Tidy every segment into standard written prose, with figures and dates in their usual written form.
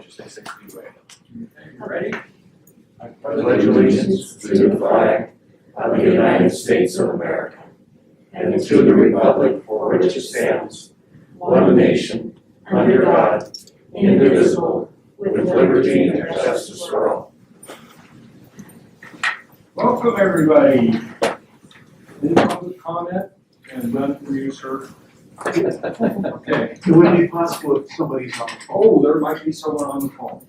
just say 6 feet away. Okay, you ready? I pledge allegiance to the flag of the United States of America and to the republic for which it stands, one nation, under God, indivisible, with liberty and justice for all. Welcome, everybody. Any public comment? And none for you, sir. Okay. It would be possible if somebody's on the phone. Oh, there might be someone on the phone.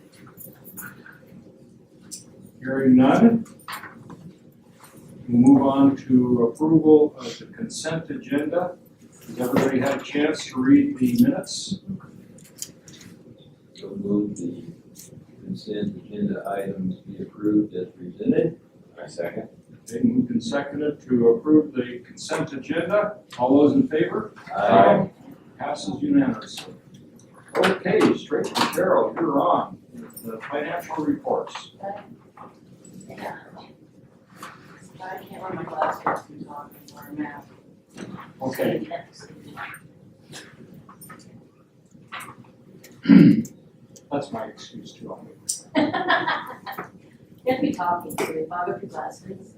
Hearing none. We'll move on to approval of the consent agenda. Has everybody had a chance to read the minutes? So move the consent agenda items be approved as presented. I second. Okay, moved and seconded to approve the consent agenda. All those in favor? Aye. Passes unanimously. Okay, straight to Carol, you're on. The financial reports. Yeah. I can't wear my glasses to talk or a mask. Okay. That's my excuse too. You have to be talking to me, Bob, with your glasses.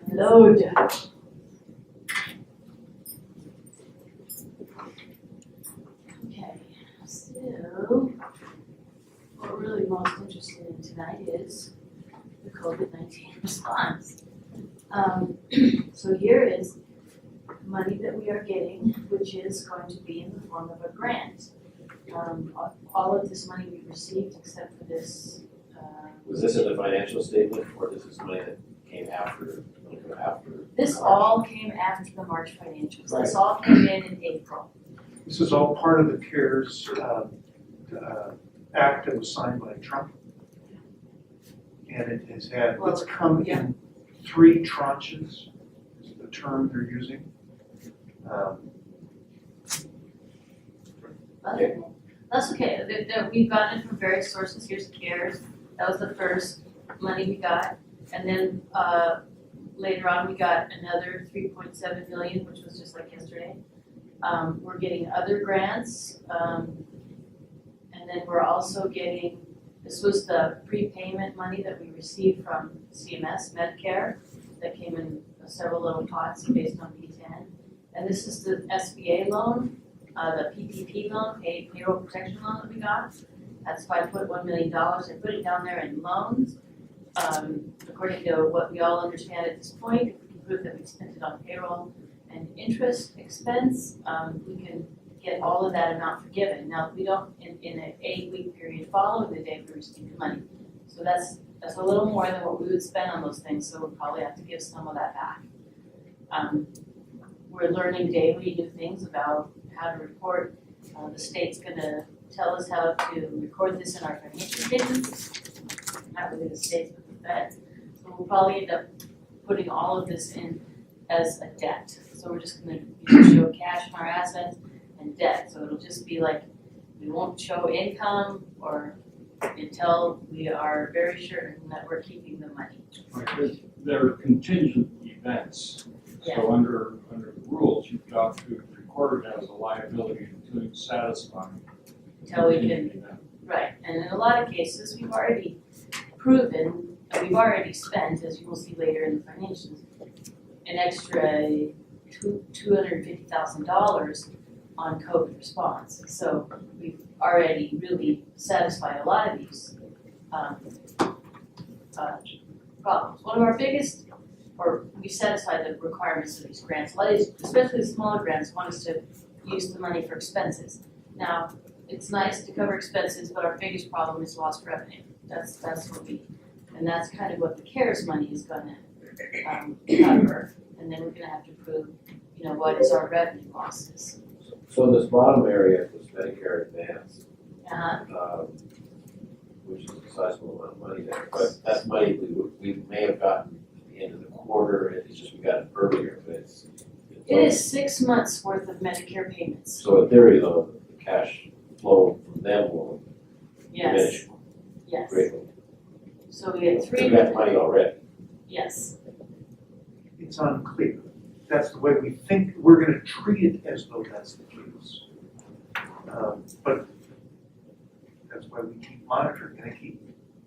Hello, Jeff. Okay, so what we're really most interested in tonight is the COVID-19 response. So here is money that we are getting, which is going to be in the form of a grant. All of this money we received except for this, Was this in the financial statement, or this is money that came after? this all came after the March financials. This all came in April. This is all part of the CARES Act that was signed by Trump. And it has had, it's come in 3 tranches, is the term they're using. That's okay. We've gotten it from various sources. Here's CARES. That was the first money we got. And then later on, we got another 3.7 million, which was just like yesterday. We're getting other grants. And then we're also getting, this was the prepayment money that we received from CMS, Medicare, that came in several little pots based on P10. And this is the SBA loan, the PPP loan, payroll protection loan that we got. That's $5.1 million. I put it down there in loans. According to what we all understand at this point, if we can prove that we spent it on payroll and interest expense, we can get all of that amount forgiven. Now, we don't, in an 8-week period following the day we receive the money. So that's a little more than what we would spend on those things, so we'll probably have to give some of that back. We're learning daily new things about how to report. The state's gonna tell us how to record this in our financial statements. Not really the states, but the feds. So we'll probably end up putting all of this in as a debt. So we're just gonna show cash in our assets and debt. So it'll just be like, we won't show income or until we are very certain that we're keeping the money. Because there are contingent events. So under the rules, you've got to record it as a liability until you satisfy. Until we can, right, and in a lot of cases, we've already proven, and we've already spent, as you will see later in the financials, an extra $250,000 on COVID response. So we've already really satisfied a lot of these problems. One of our biggest, or we satisfied the requirements of these grants. A lot of these, especially the smaller grants, want us to use the money for expenses. Now, it's nice to cover expenses, but our biggest problem is lost revenue. That's what we, and that's kind of what the CARES money is gonna cover. And then we're gonna have to prove, what is our revenue losses. So in this bottom area was Medicare Advance, Which is a sizable amount of money there, but that's money we may have gotten at the end of the quarter, it's just we got it earlier, but it's. It is 6 months worth of Medicare payments. So in theory though, the cash flow from them will diminish Yes. greatly. So we had We three. got money already. Yes. It's unclear. That's the way we think, we're gonna treat it as though that's the case. But monitoring, and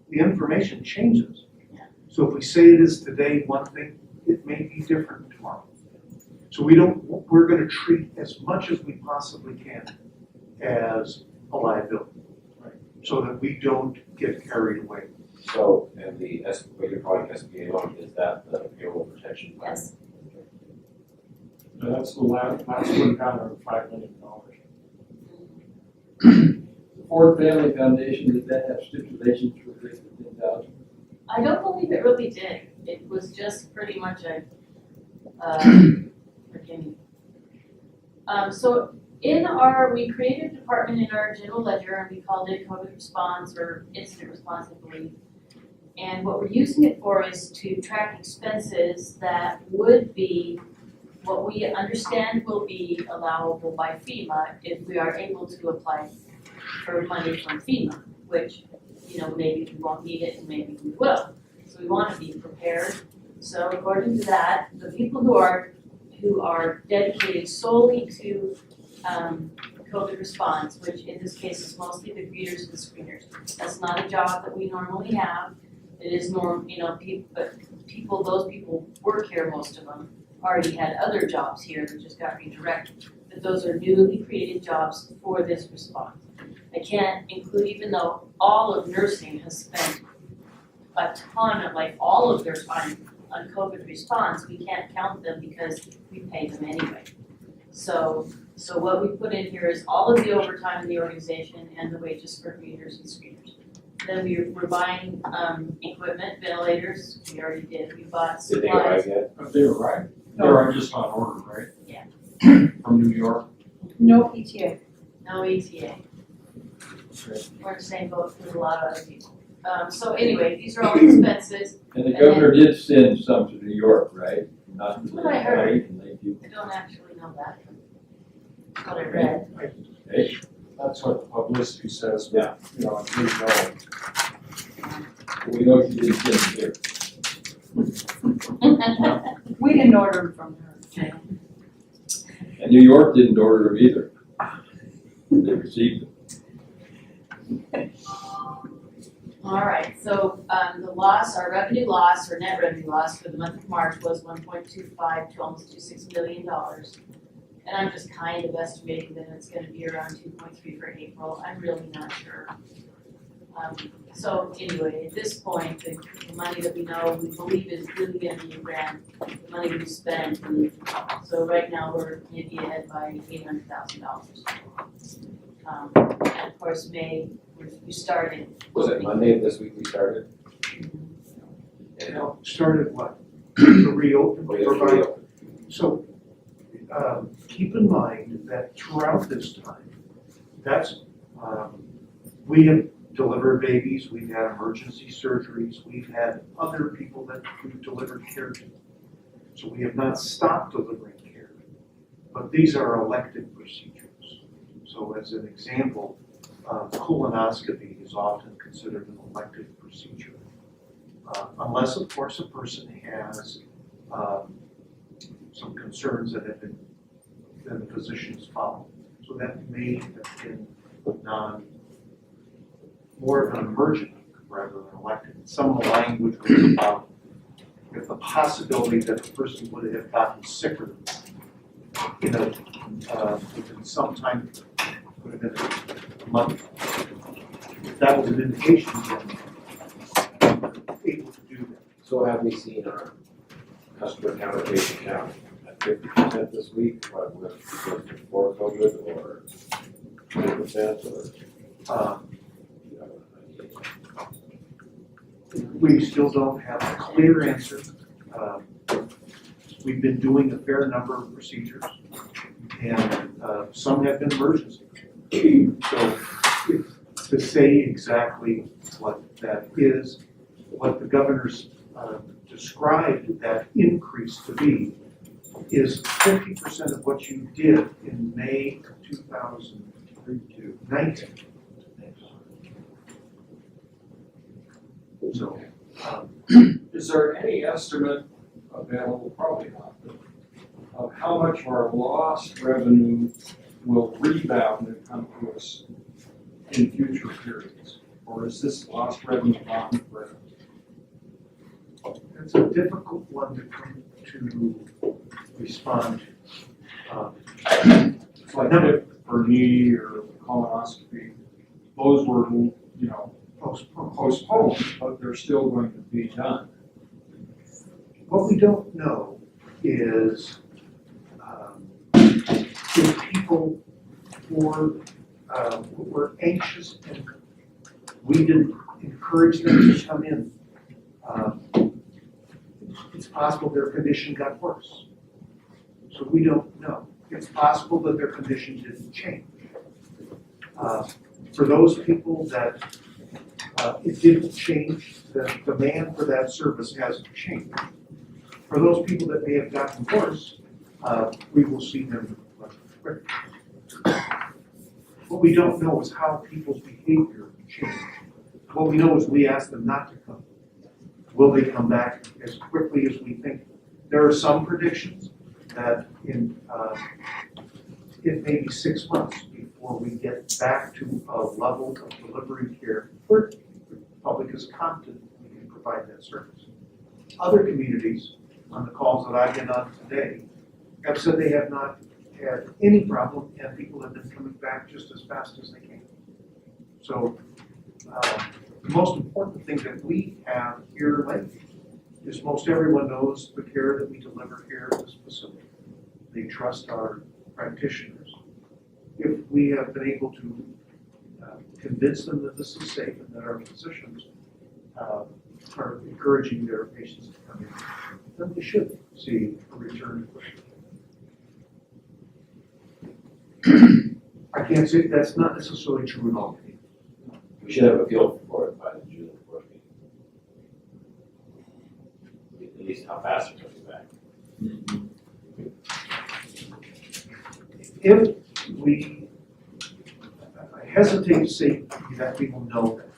the information changes. Yeah. So if we say it is today one thing, it may be different tomorrow. So we're gonna treat as much as we possibly can as a liability. Right. So that we don't get carried away. So, and what you're calling SBA loan, is that the payroll protection plan? Yes. So that's the last one down of $5 million. The Ford Family Foundation, did that have stipulations for the 10,000? I don't believe it really did. It was just pretty much a, forgive me. So we created a department in our general ledger and we called it COVID response or incident response, I believe. And what we're using it for is to track expenses that would be what we understand will be allowable by FEMA if we are able to apply for money from FEMA, which, maybe we won't need it and maybe we will. So we want to be prepared. So according to that, the people who are dedicated solely to COVID response, which in this case is mostly the greeters and the screeners. That's not a job that we normally have. It is those people work here, most of them, already had other jobs here that just got redirected. But those are newly created jobs for this response. I can't include, even though all of nursing has spent a ton of, all of their time on COVID response, we can't count them because we pay them anyway. So what we put in here is all of the overtime in the organization and the wages for greeters and screeners. Then we're buying equipment, ventilators, we already did, we bought Did they arrive supplies. yet? They were right. They were just on order, right? Yeah. From New York. No PTA. No ETA. We're in the same boat with a lot of other people. So anyway, these are all expenses. And the governor did send some to New York, right? Not to That's what I heard. Lake and Lakeview. I don't actually know that. That's what I read. Hey, That's what the publicity says, but, we know. we know she didn't send it here. We didn't order them from her. And New York didn't order them either. They received them. All right, so the loss, our revenue loss, or net revenue loss for the month of March was $1.25 to almost $2.6 million. And I'm just kind of estimating that it's gonna be around 2.3 for April. I'm really not sure. So anyway, at this point, the money that we know, we believe is really gonna be around the money we spent. And so right now, we're maybe ahead by $800,000. And of course, May, we started. Was it Monday of this week we started? And Started what? To reopen, we provide. So, keep in mind that throughout this time, we have delivered babies, we've had emergency surgeries, we've had other people that we've delivered care to. So we have not stopped delivering care, but these are elective procedures. So as an example, colonoscopy is often considered an elective procedure. Unless, of course, a person has some concerns that have been, that the physicians follow. So that may have been more of an emergent rather than elective. Some of the language was about if the possibility that the person would have gotten sicker, within some time, would have been a month. If that was an indication, then we were able to do that. so have we seen our customer count or patient count at 50% this week, what was before COVID, or 20%, or? We still don't have a clear answer. We've been doing a fair number of procedures, and some have been emergency. So to say exactly what that is, what the governor's described that increase to be is 50% of what you did in May 2019. So, Is there any estimate available, probably not, but of how much of our lost revenue will rebound and come to us in future periods? or is this lost revenue gone forever? It's a difficult one to come to respond to. It's like hip or knee or colonoscopy, those were, postponed, but they're still going to be done. What we don't know is if people were anxious and we didn't encourage them to come in. It's possible their condition got worse. So we don't know. It's possible that their condition didn't change. For those people that it didn't change, the demand for that service hasn't changed. For those people that may have gotten worse, we will see them much quicker. What we don't know is how people's behavior changed. What we know is we ask them not to come. Will they come back as quickly as we think? There are some predictions that it may be 6 months before we get back to a level of delivering care where the public is confident we can provide that service. Other communities, on the calls that I've been on today, have said they have not had any problem and people have been coming back just as fast as they can. So the most important thing that we have here lately is most everyone knows the care that we deliver here at this facility. They trust our practitioners. If we have been able to convince them that this is safe and that our physicians are encouraging their patients to come in, then we should see a return quickly. I can't say that's not necessarily true in all cases. We should have a feel for it by the June 4th meeting. At least how fast they're coming back. If we, I hesitate to say that people know that.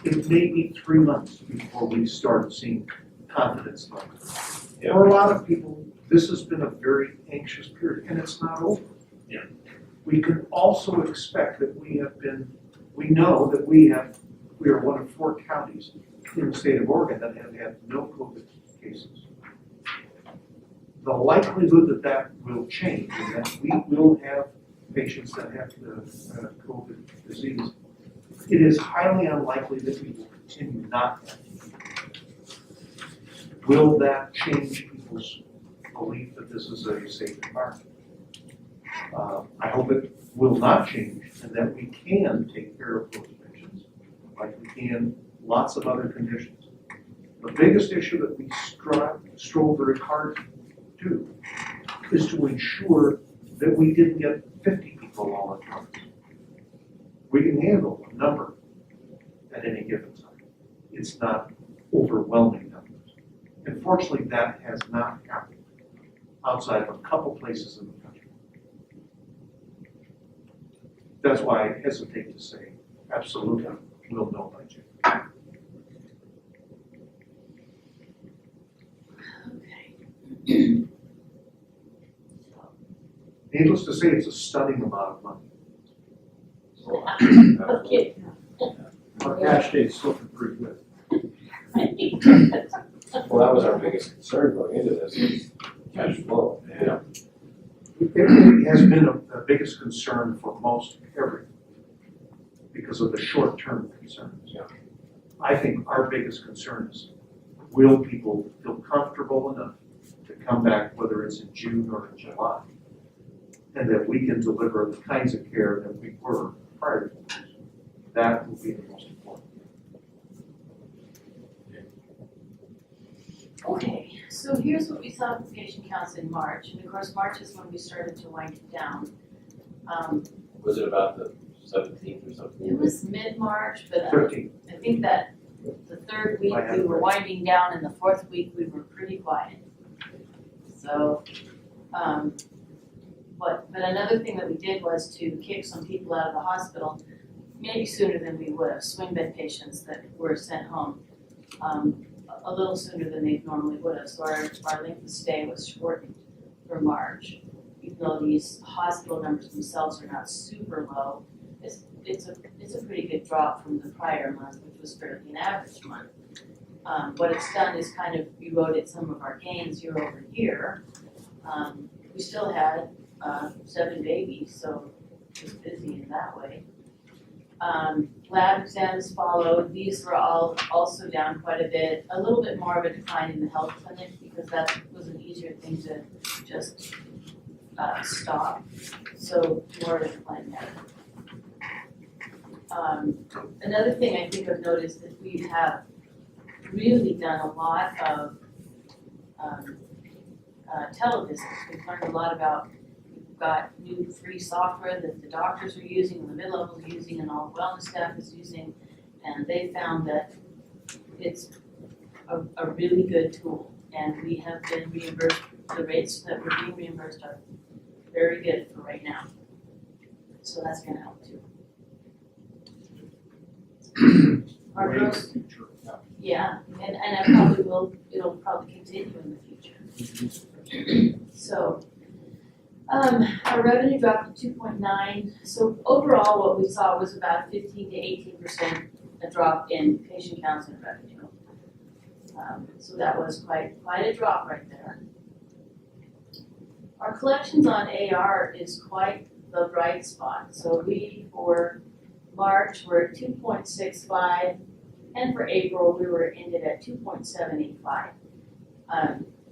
It may be 3 months before we start seeing confidence levels. Yeah. For a lot of people, this has been a very anxious period, and it's not over. Yeah. We can also expect that we know that we are one of 4 counties in the state of Oregon that have had no COVID cases. The likelihood that that will change and that we will have patients that have the COVID disease, it is highly unlikely that we will continue not having. Will that change people's belief that this is a safe environment? I hope it will not change and that we can take care of those patients like we can lots of other conditions. The biggest issue that we strove very hard to do is to ensure that we didn't get 50 people all at once. We can handle a number at any given time. It's not overwhelming numbers. And fortunately, that has not happened outside of a couple places in the country. That's why I hesitate to say absolutely we'll know by June. Okay. Needless to say, it's a stunning amount of money. Okay. Our cash date's looking pretty good. Well, that was our biggest concern going into this, is cash flow. Yeah. It has been the biggest concern for most everything because of the short-term concerns. Yeah. I think our biggest concern is, will people feel comfortable enough to come back, whether it's in June or in July, and that we can deliver the kinds of care that we were prior to this? That will be the most important. Okay, so here's what we saw with patient counts in March, and of course, March is when we started to wind it down. Was it about the 17th or something? It was mid-March, but 13. I think that the 3rd week we were winding down, and the 4th week we were pretty quiet. So, but another thing that we did was to kick some people out of the hospital, maybe sooner than we would have, swing bed patients that were sent home. A little sooner than they normally would have, so our length of stay was shortened for March. Even though these hospital numbers themselves are not super low, it's a pretty good drop from the prior month, which was fairly an average month. What it's done is kind of eroded some of our gains year over year. We still had 7 babies, so it was busy in that way. Lab exams followed. These were all also down quite a bit. A little bit more of a decline in the health clinic because that was an easier thing to just stop. So more of a decline there. Another thing I think I've noticed is we have really done a lot of televisits. We've learned a lot about, we've got new free software that the doctors are using and the mid-levels are using and all the wellness staff is using. And they found that it's a really good tool. And we have been reimbursed, the rates that we're being reimbursed are very good for right now. So that's gonna help too. Our Great gross, future, yeah. yeah, and I probably will, it'll probably continue in the future. So, our revenue dropped to 2.9, so overall what we saw was about 15 to 18% a drop in patient counts and revenue. So that was quite a drop right there. Our collections on AR is quite the bright spot, so we, for March, we're at 2.65, and for April, we were ended at 2.785.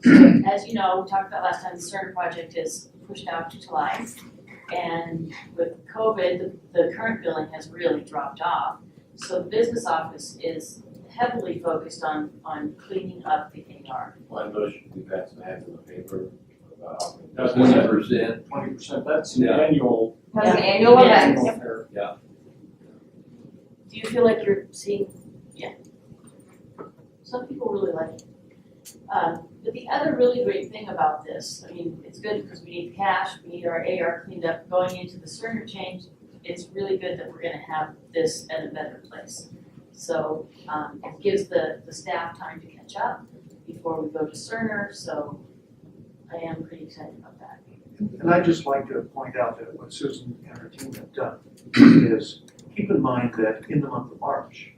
So as you know, we talked about last time, the CERN project is pushed out to July, and with COVID, the current billing has really dropped off. So the business office is heavily focused on cleaning up the AR. One motion, we've had some ads in the paper about. That's 20%. 20%, that's an Yeah. annual. That's an annual Yeah. event. annual fair. Do you feel like you're seeing, yeah. Some people really like it. But the other really great thing about this, I mean, it's good because we need cash, we need our AR cleaned up, going into the Cerner change, it's really good that we're gonna have this at a better place. So, it gives the staff time to catch up before we go to Cerner, so I am pretty excited about that. And I'd just like to point out that what Susan and her team have done is keep in mind that in the month of March,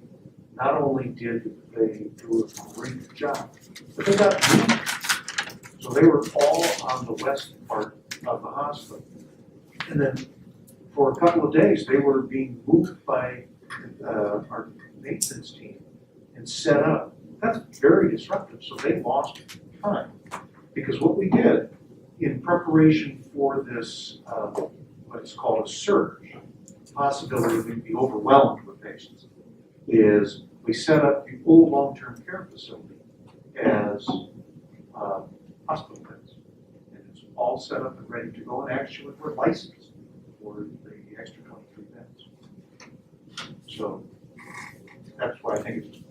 not only did they do a great job, but they got moved. So they were all on the west part of the hospital. And then for a couple of days, they were being moved by our maintenance team and set up. That's very disruptive, so they lost time. Because what we did in preparation for this, what is called a surge, possibility we'd be overwhelmed with patients, is we set up the old long-term care facility as hospital beds. And it's all set up and ready to go, and actually we're licensed for the extra 23 beds. So that's why I think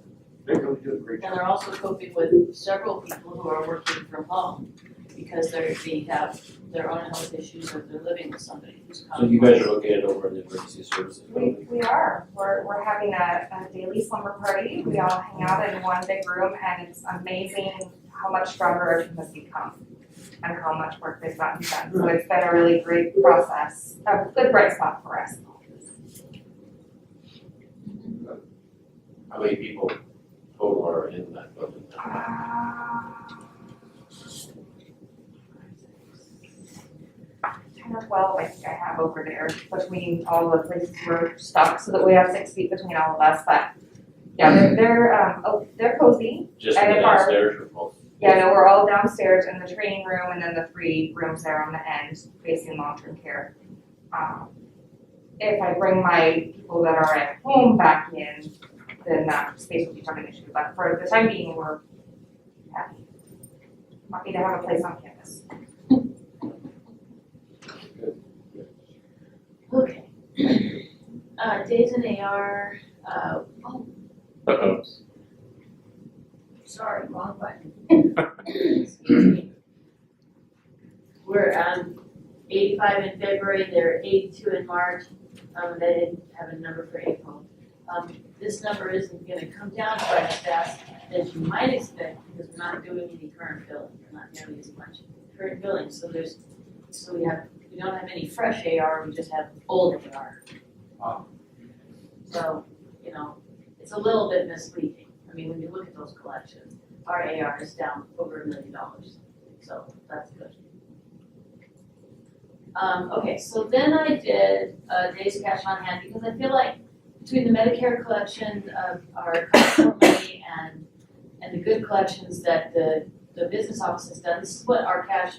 they really do a great And job. they're also coping with several people who are working from home because they have their own health issues or they're living with somebody who's So you guys are located over in the emergency services building? We are. We're having a daily slumber party. We all hang out in one big room, and it's amazing how much stronger our team has become and how much work they've gotten done. So it's been a really great process, a good bright spot for us. How many people total are in that building? Ten or 12, I think I have over there between all the places we're stuck, so that we have 6 feet between all of us. But yeah, they're cozy. Just in And the if our- downstairs or both? Yeah, no, we're all downstairs in the training room, and then the 3 rooms there on the end facing long-term care. If I bring my people that are at home back in, then that space will become an issue. But for the time being, we're happy to have a place on campus. Okay. Days in AR, Uh-oh. sorry, wrong button. Excuse me. We're 85 in February, they're 82 in March. They didn't have a number for April. This number isn't gonna come down quite as fast as you might expect because we're not doing any current billing, we're not nearly as much current billing. So we don't have any fresh AR, we just have old AR. So, you know, it's a little bit misleading. I mean, when you look at those collections, our AR is down over $1 million, so that's good. Okay, so then I did days cash on hand, because I feel like between the Medicare collection of our customer money and the good collections that the business office has done, this is what our cash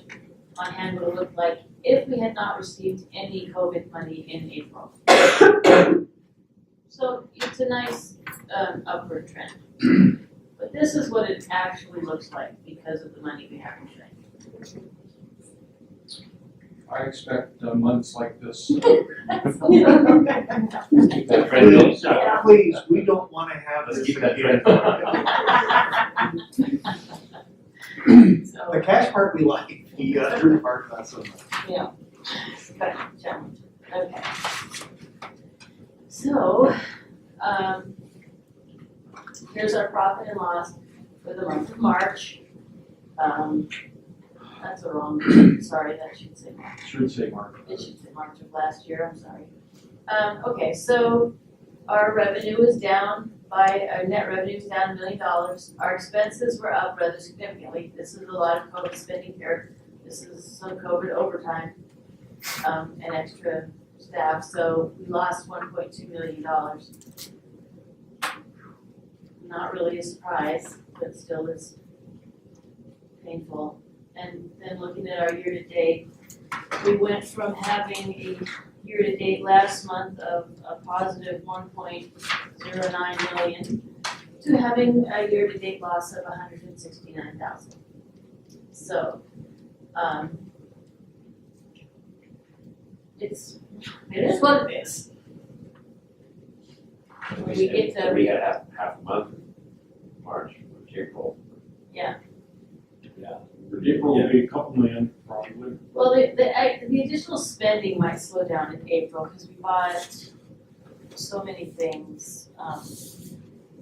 on hand would have looked like if we had not received any COVID money in April. So it's a nice upward trend. But this is what it actually looks like because of the money we have in the bank. I expect months like this. Keep that trend Please, up. please, we don't wanna have Let's this keep that again. trend. So, The cash part we like, the other part not so much. it's kind of a challenge. Okay. So, here's our profit and loss for the month of March. That's a wrong, sorry, that should say March. Should say Mark. It should say March of last year, I'm sorry. Okay, so our revenue is down our net revenue is down $1 million. Our expenses were up rather significantly. This is a lot of COVID spending here. This is some COVID overtime, and extra staff, so we lost $1.2 million. Not really a surprise, but still is painful. And then looking at our year-to-date, we went from having a year-to-date last month of a positive 1.09 million to having a year-to-date loss of 169,000. So, it is what it is. When we get to, We had half a month in March, April. April will be a couple million, probably. well, the additional spending might slow down in April because we bought so many things,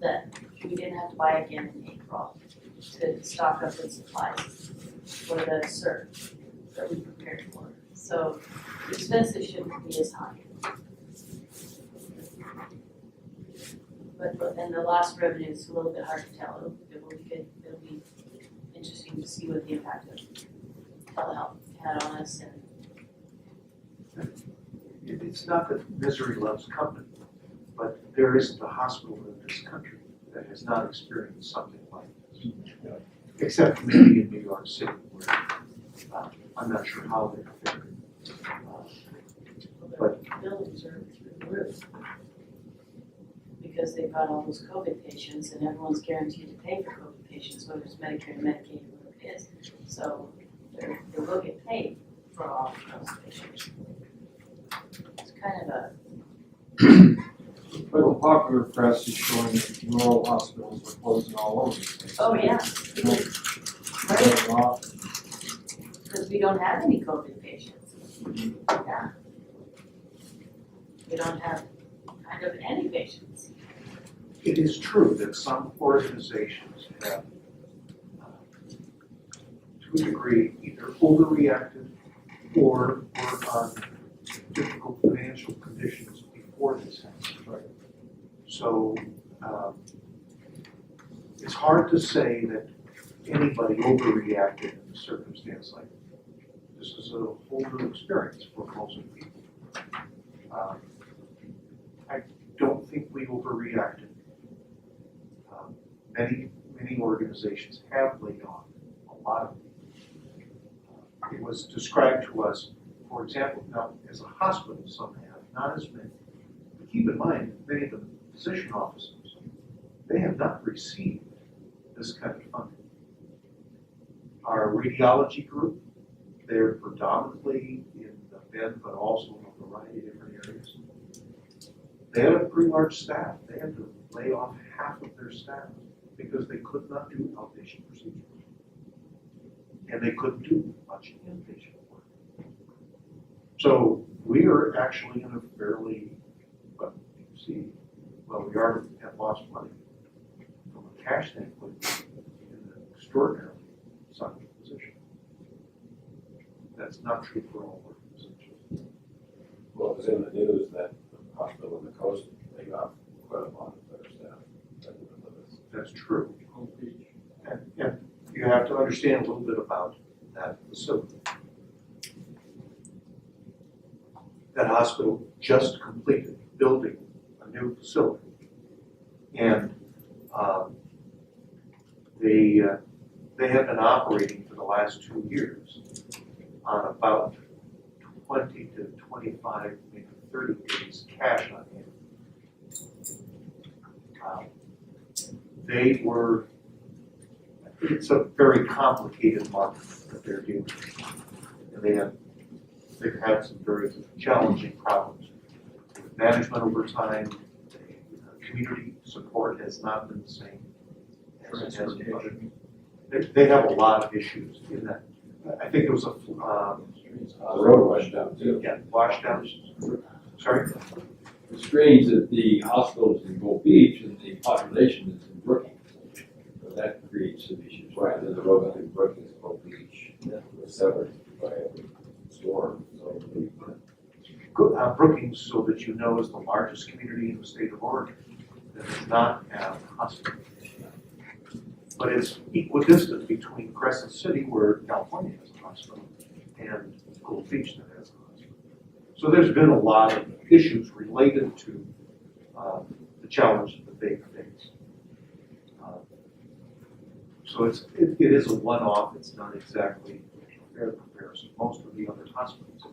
that we didn't have to buy again in April to stock up with supplies for the surge that we prepared for. So the expenses shouldn't be as high. But, and the lost revenue is a little bit hard to tell. It'll be interesting to see what the impact of telehealth had on us and It's not that misery loves company, but there isn't a hospital in this country that has not experienced something like this. Except maybe in New York City, where I'm not sure how they're faring. their billings are through the roof. Because they've got all those COVID patients and everyone's guaranteed to pay for COVID patients, whether it's Medicare, Medicaid, or whatever it is. So they will get paid for all of those patients. It's kind of a, But the popular press is showing that rural hospitals are closing all over the place. oh yeah, right, Well, because we don't have any COVID patients. Yeah. We don't have kind of any patients. It is true that some organizations have, to a degree, either overreacted or were on difficult financial conditions before this happened. Right. So, it's hard to say that anybody overreacted in a circumstance like this. This is a whole new experience for most people. I don't think we overreacted. Many organizations have laid off a lot of people. It was described to us, for example, now as a hospital, some have, not as many. But keep in mind, many of the physician offices, they have not received this kind of funding. Our radiology group, they're predominantly in the Bend, but also in a variety of different areas. They had a pretty large staff. They had to lay off half of their staff because they could not do outpatient procedures. And they couldn't do much inpatient work. So we are actually in a fairly, we are at lost money from a cash standpoint in an extraordinarily sucky position. That's not true for all organizations. Well, it was in the news that the hospital hospital on the coast, they got quite a lot of better staff than Plymouth. That's true. Old Beach. And you have to understand a little bit about that facility. That hospital just completed building a new facility. And they have been operating for the last 2 years on about 20 to 25, maybe 30 days cash on hand. It's a very complicated market that they're dealing with. And they've had some very challenging problems with management over time. The community support has not been the same as it has been. Transportation. They have a lot of issues in that. I think there was The road washed out too. washed out. Sorry? It's strange that the hospital is in Gold Beach and the population is in Brookings. So that creates some issues. Right, and the road between Brookings and Gold Beach was severed by a storm, so Brookings, so that you know, is the largest community in the state of Oregon that does not have a hospital. But it's equidistant between Crescent City, where California has a hospital, and Gold Beach that has a hospital. So there's been a lot of issues related to the challenge that they face. So it is a one-off, it's not exactly a fair comparison. Most of the other hospitals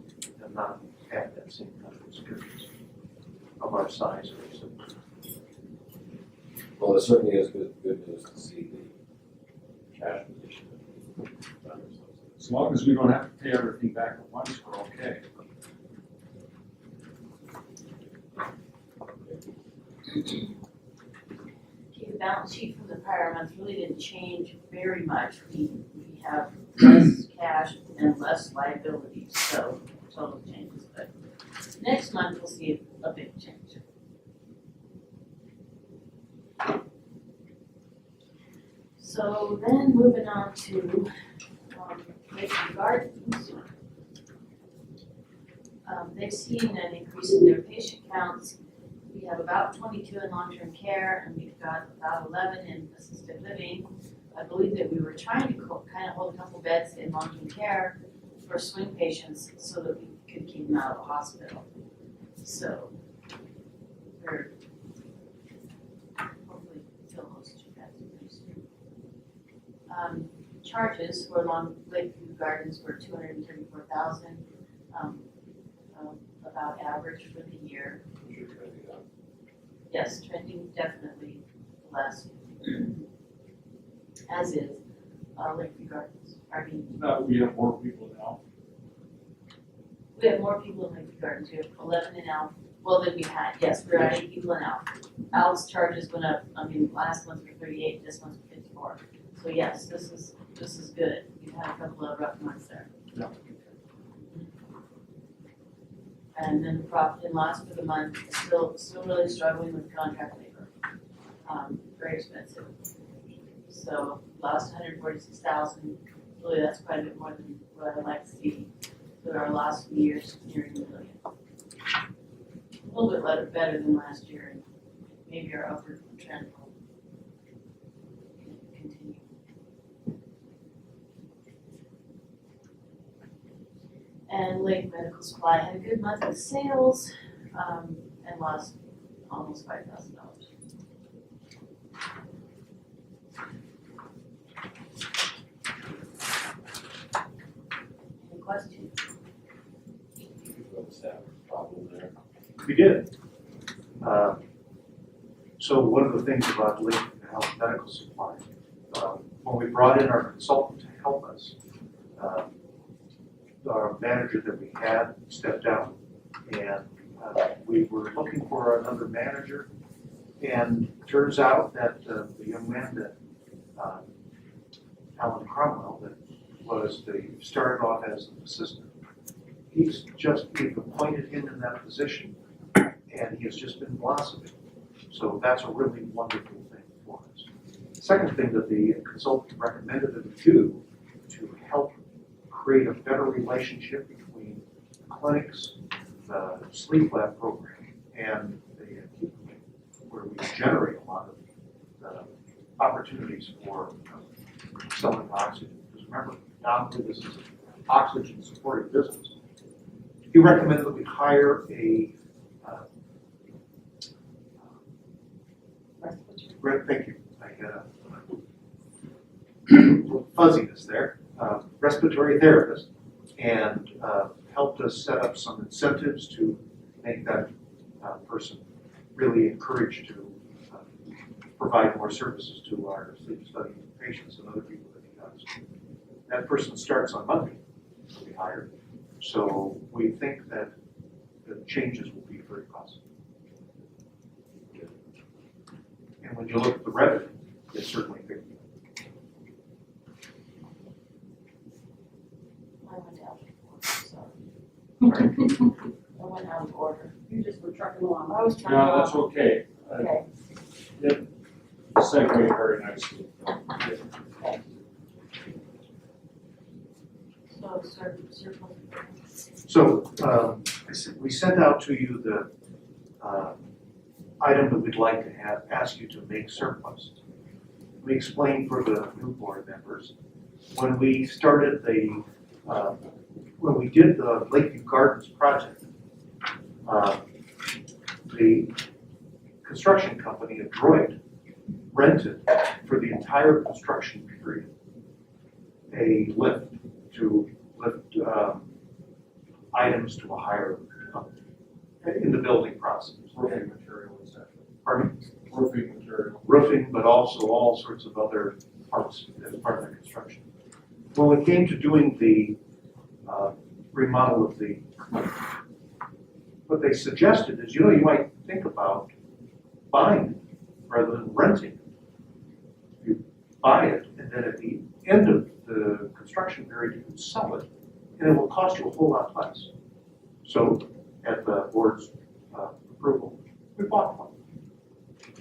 have not had that same kind of experience of our size or similar. well, it certainly is good news to see the cash position. As long as we don't have to pay everything back at once, we're okay. Okay, the balance sheet from the prior month really didn't change very much. We have less cash and less liabilities, so total changes, but next month we'll see a big change. So then moving on to, Lakeview Gardens. They've seen an increase in their patient counts. We have about 22 in long-term care, and we've got about 11 in assisted living. I believe that we were trying to kind of hold a couple beds in long-term care for swing patients so that we could keep them out of the hospital. So we're hopefully fill those 2 beds pretty soon. Charges for Lakeview Gardens were $234,000, about average for the year. Yes, trending definitely less, as is Lakeview Gardens. We have more people now. We have more people in Lakeview Gardens. We have 11 in Alf. Well, than we had. Yes, we're at 8 people in Alf. Alf's charges went up. Last month were 38. This month's 54. So yes, this is good. We've had a couple of rough months there. Yeah. And then the profit and loss for the month is still really struggling with contract labor. Very expensive. So lost $146,000. Really, that's quite a bit more than what I'd like to see. But our last few years nearing $1 million. A little bit better than last year, and maybe our upward trend will continue. And Lake Medical Supply had a good month of sales, and lost almost $5,000. Any questions? Problem there. We did. So one of the things about Lake Health Medical Supply, when we brought in our consultant to help us, our manager that we had stepped down, and we were looking for another manager, and turns out that the young man that Alan Cromwell, that started off as an assistant, we've appointed him in that position, and he has just been blossoming. So that's a really wonderful thing for us. Second thing that the consultant recommended that we do to help create a better relationship between the clinics, the sleep lab program, and opportunities for selling oxygen. Because remember, predominantly this is an oxygen supported business. He recommended that we hire a, thank you, I had a little fuzziness there, respiratory therapist, and helped us set up some incentives to make that person really encouraged to provide more services to our sleep study patients and other people that he does. That person starts on Monday, to be hired. So we think that the changes will be very positive. And when you look at the revenue, it's certainly big. I went out before, so. I went out of order. You just were trucking along. I was trying No, to. that's okay. Okay. Segue very nicely. So, surplus. So we sent out to you the item that we'd like to ask you to make surplus. We explained for the new board members, when we started when we did the Lakeview Gardens project, the construction company of Droid rented for the entire construction period a lift to lift items to a higher in the building process. Roofing material, etc. Pardon me? Roofing material. Roofing, but also all sorts of other parts as part of the construction. When we came to doing the remodel of the, what they suggested is, you might think about buying it rather than renting it. You buy it, and then at the end of the construction period, you can sell it, and it will cost you a whole lot less. So at the board's approval, we bought one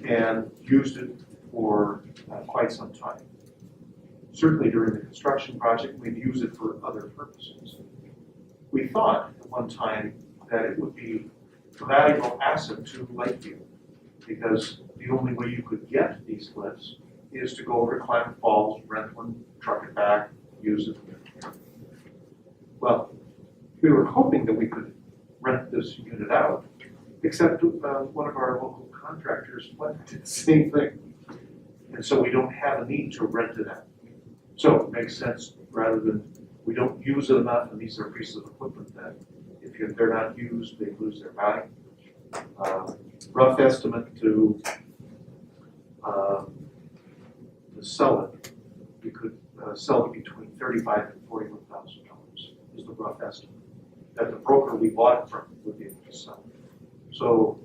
and used it for quite some time. Certainly during the construction project, we'd use it for other purposes. We thought at one time that it would be a valuable asset to Lakeview, because the only way you could get these lifts is to go over to Klamath Falls, rent one, truck it back, use it. Well, we were hoping that we could rent this unit out, except one of our local contractors went and did the same thing. And so we don't have a need to rent it out. So it makes sense, rather than, we don't use it enough, and these are pieces of equipment that if they're not used, they lose their value. Rough estimate to sell it, we could sell it between $35,000 and $41,000 is the rough estimate that the broker we bought it from would be able to sell it. So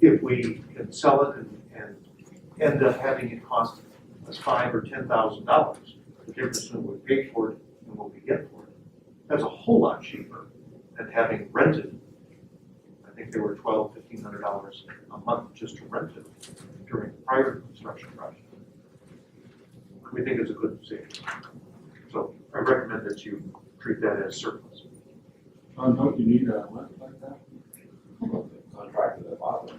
if we can sell it and end up having it cost us $5,000 or $10,000, the difference between what we paid for it and what we get for it, that's a whole lot cheaper than having rented. I think they were $1,200, $1,500 a month just to rent it during the prior construction project. We think it's a good savings. So I recommend that you treat that as surplus. Don't you need a lift like that? Contractor that bought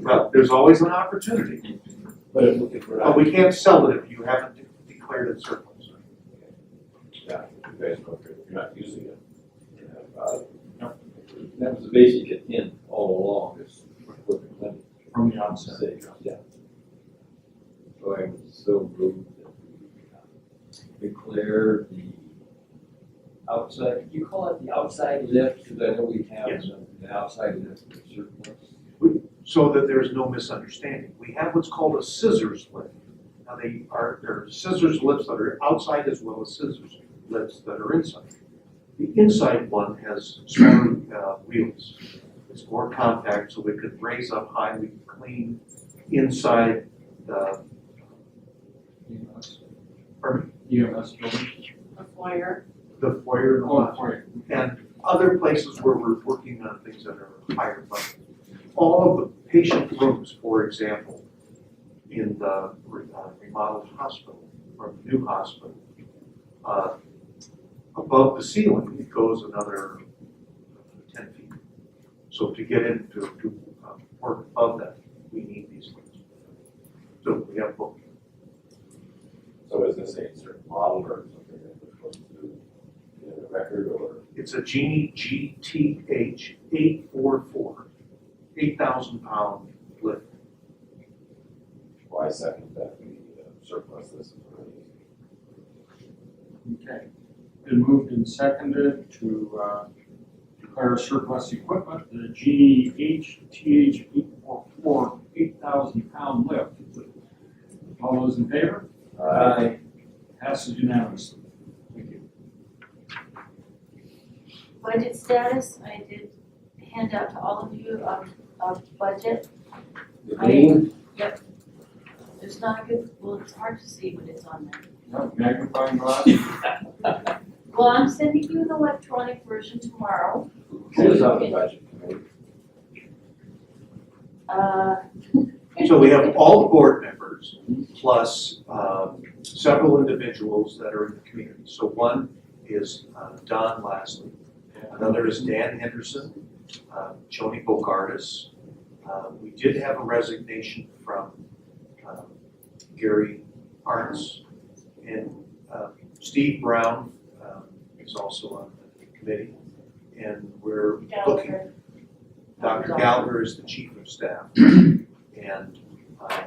Well, there's always an opportunity, But if looking for but we can't sell it if you haven't declared it surplus. yeah, you guys know if you're not using it. That was the basic intent all along, is for the clinic. From the outset. Yeah. So I would so move that we declare the outside, you call it the outside lift, because I know we have Yes. the outside lift for surplus. So that there's no misunderstanding. We have what's called a scissors lift. Now there are scissors lifts that are outside as well as scissors lifts that are inside. The inside one has smaller wheels. It's more compact, so we could raise up high, we can clean inside the, EMS building. A foyer. the foyer and the lobby. Foyer. And other places where we're working on things that are higher budget. All of the patient rooms, for example, in the remodeled hospital or new hospital, above the ceiling, it goes another 10 feet. So to get into to work above that, we need we have both. So is this a certain model or something that we're supposed to get in the record or? It's a Genie GTH 844, 8,000 pound lift. Why second that we surplus this is already? Okay. Been moved and seconded to declare surplus equipment, the Genie HTH 844 8,000 pound lift. All those in favor? Aye. Passes unanimously. Thank you. Budget status, I did hand out to all of you a budget. The green? It's not a good, well, it's hard to see when it's on there. Yep, magnifying glass. Well, I'm sending you an electronic version tomorrow. Who is on the budget committee? So we have all the board members, plus several individuals that are in the community. So one is Don Lasley, another is Dan Henderson, Joni Bogardus. We did have a resignation from Gary Arntz, and Steve Brown is also on the committee. And we're looking, Dr. Gallagher is the chief of staff, and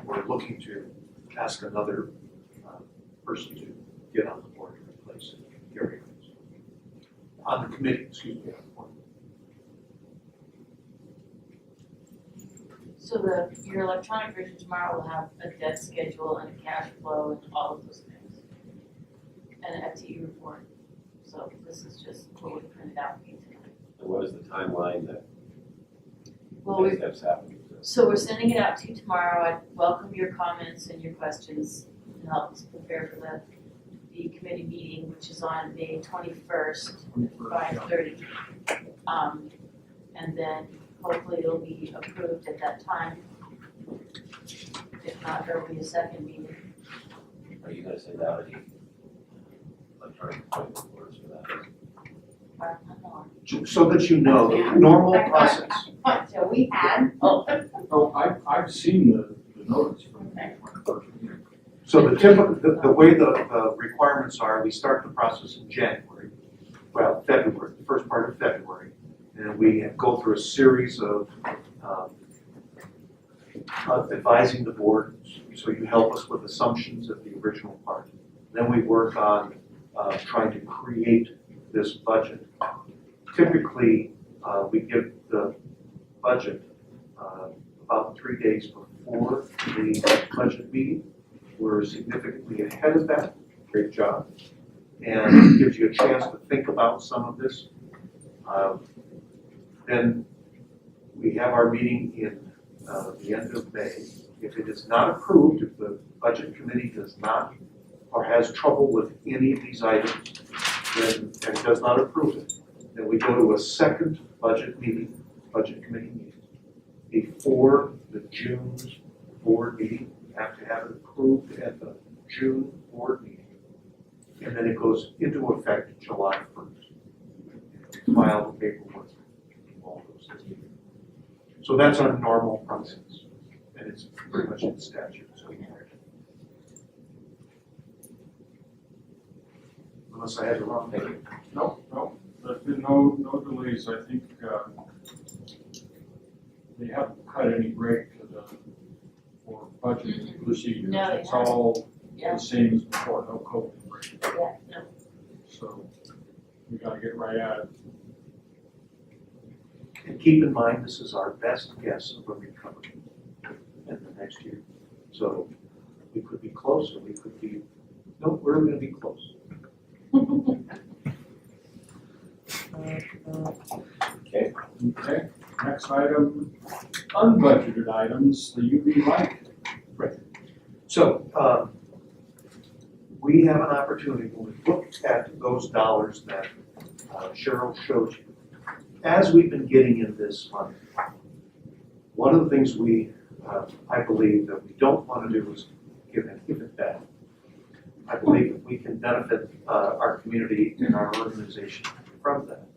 we're looking to ask another person to get on the board to replace Gary Arntz. On the committee, excuse me, on the board. So your electronic version tomorrow will have a debt schedule and a cash flow and all of those things. And an FTE report. So this is just what we printed out for you tonight. And what is the timeline that Well, next steps happen? so we're sending it out to you tomorrow. I welcome your comments and your questions to help us prepare for the committee meeting, which is on May 21st, 5:30. And then hopefully it'll be approved at that time. If not, there will be a second meeting. Are you gonna send out any electronic appointment orders for that? I don't know. So that you know, the normal process. So we had, Oh, I've seen the notice from the 21st. So the way the requirements are, we start the process in January, well, February, the first part of February. And we go through a series of advising the board, so you help us with assumptions at the original part. Then we work on trying to create this budget. Typically, we give the budget about 3 days before the budget meeting. We're significantly ahead of that, great job. And it gives you a chance to think about some of this. Then we have our meeting in the end of May. If it is not approved, if the budget committee does not or has trouble with any of these items, then, and does not approve it, then we go to a second budget committee meeting before the June board meeting. We have to have it approved at the June board meeting. And then it goes into effect July 1st. File the paperwork. All those things. So that's our normal process, and it's pretty much in statute, so. Unless I had the wrong thing. No, there's been no delays. I think they haven't cut any break to for budget procedures. No, they It's all Yeah. the same as before, no COVID break. Yeah, no. So we gotta get right at it. And keep in mind, this is our best guess of a recovery in the next year. So we could be close, or we could be, no, we're gonna be close. Okay, Okay, next item, unbudgeted items, the UV light. So, we have an opportunity when we look at those dollars that Cheryl showed you. As we've been getting in this money, one of the things I believe that we don't want to do is give it back. I believe that we can benefit our community and our organization from that.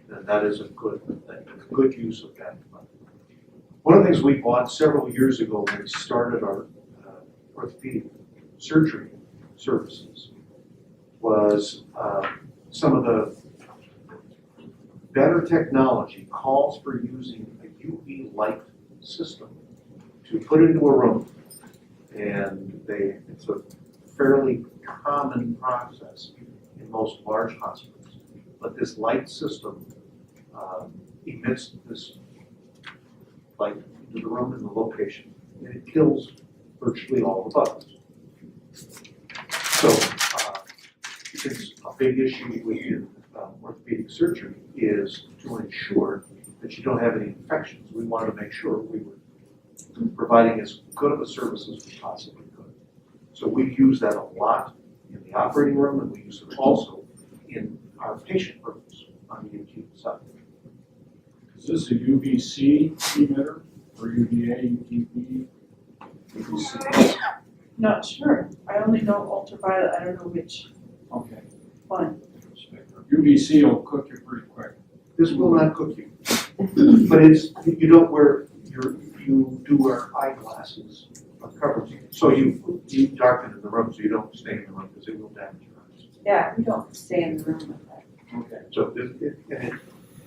And that is a good thing, a good use of that money. One of the things we bought several years ago when we started our orthopedic surgery services was some of the better technology calls for using a UV light system to put into a room. And it's a fairly common process in most large hospitals. But this light system emits this light into the room in the location, and it kills virtually all the bugs. So, it's a big issue with orthopedic surgery is to ensure that you don't have any infections. We wanted to make sure we were providing as good of a service as we possibly could. So we use that a lot in the operating room, and we use it also in our patient rooms on the acute side. Is this a UVC emitter or UVA, UVB? UVC? Not sure. I only know ultraviolet. I don't know which Okay. one. UVC will cook you pretty quick. This will not cook you, but you don't wear you do wear eyeglasses or coverage, so you darken in the room so you don't stay in the room because it will damage your eyes. Yeah, we don't stay in the room with that. Okay. So